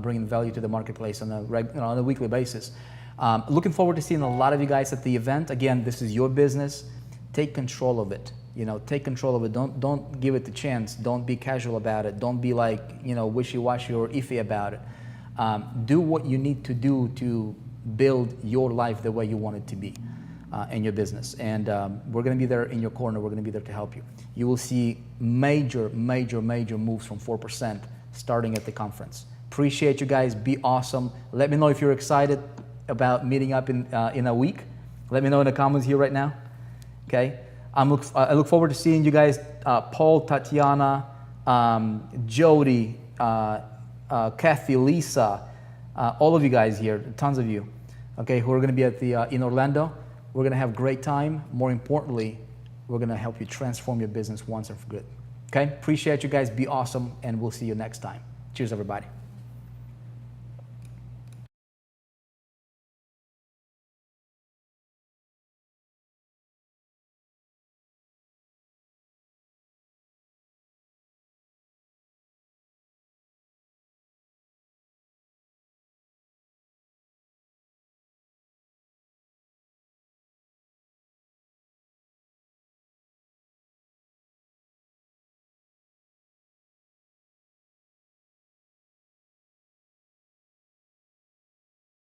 bringing value to the marketplace on a weekly basis. Looking forward to seeing a lot of you guys at the event. Again, this is your business. Take control of it. You know, take control of it. Don't give it the chance. Don't be casual about it. Don't be like, you know, wishy-washy or iffy about it. Do what you need to do to build your life the way you want it to be in your business. And we're going to be there in your corner. We're going to be there to help you. You will see major moves from 4% starting at the conference. Appreciate you guys. Be awesome. Let me know if you're excited about meeting up in a week. Let me know in the comments here right now. Okay. I look forward to seeing you guys, Paul, Tatiana, Jody, Kathy, Lisa, all of you guys here, tons of you, okay, who are going to be at the in Orlando. We're going to have a great time. More importantly, we're going to help you transform your business once and for good. Okay, appreciate you guys. Be awesome, and we'll see you next time. Cheers, everybody.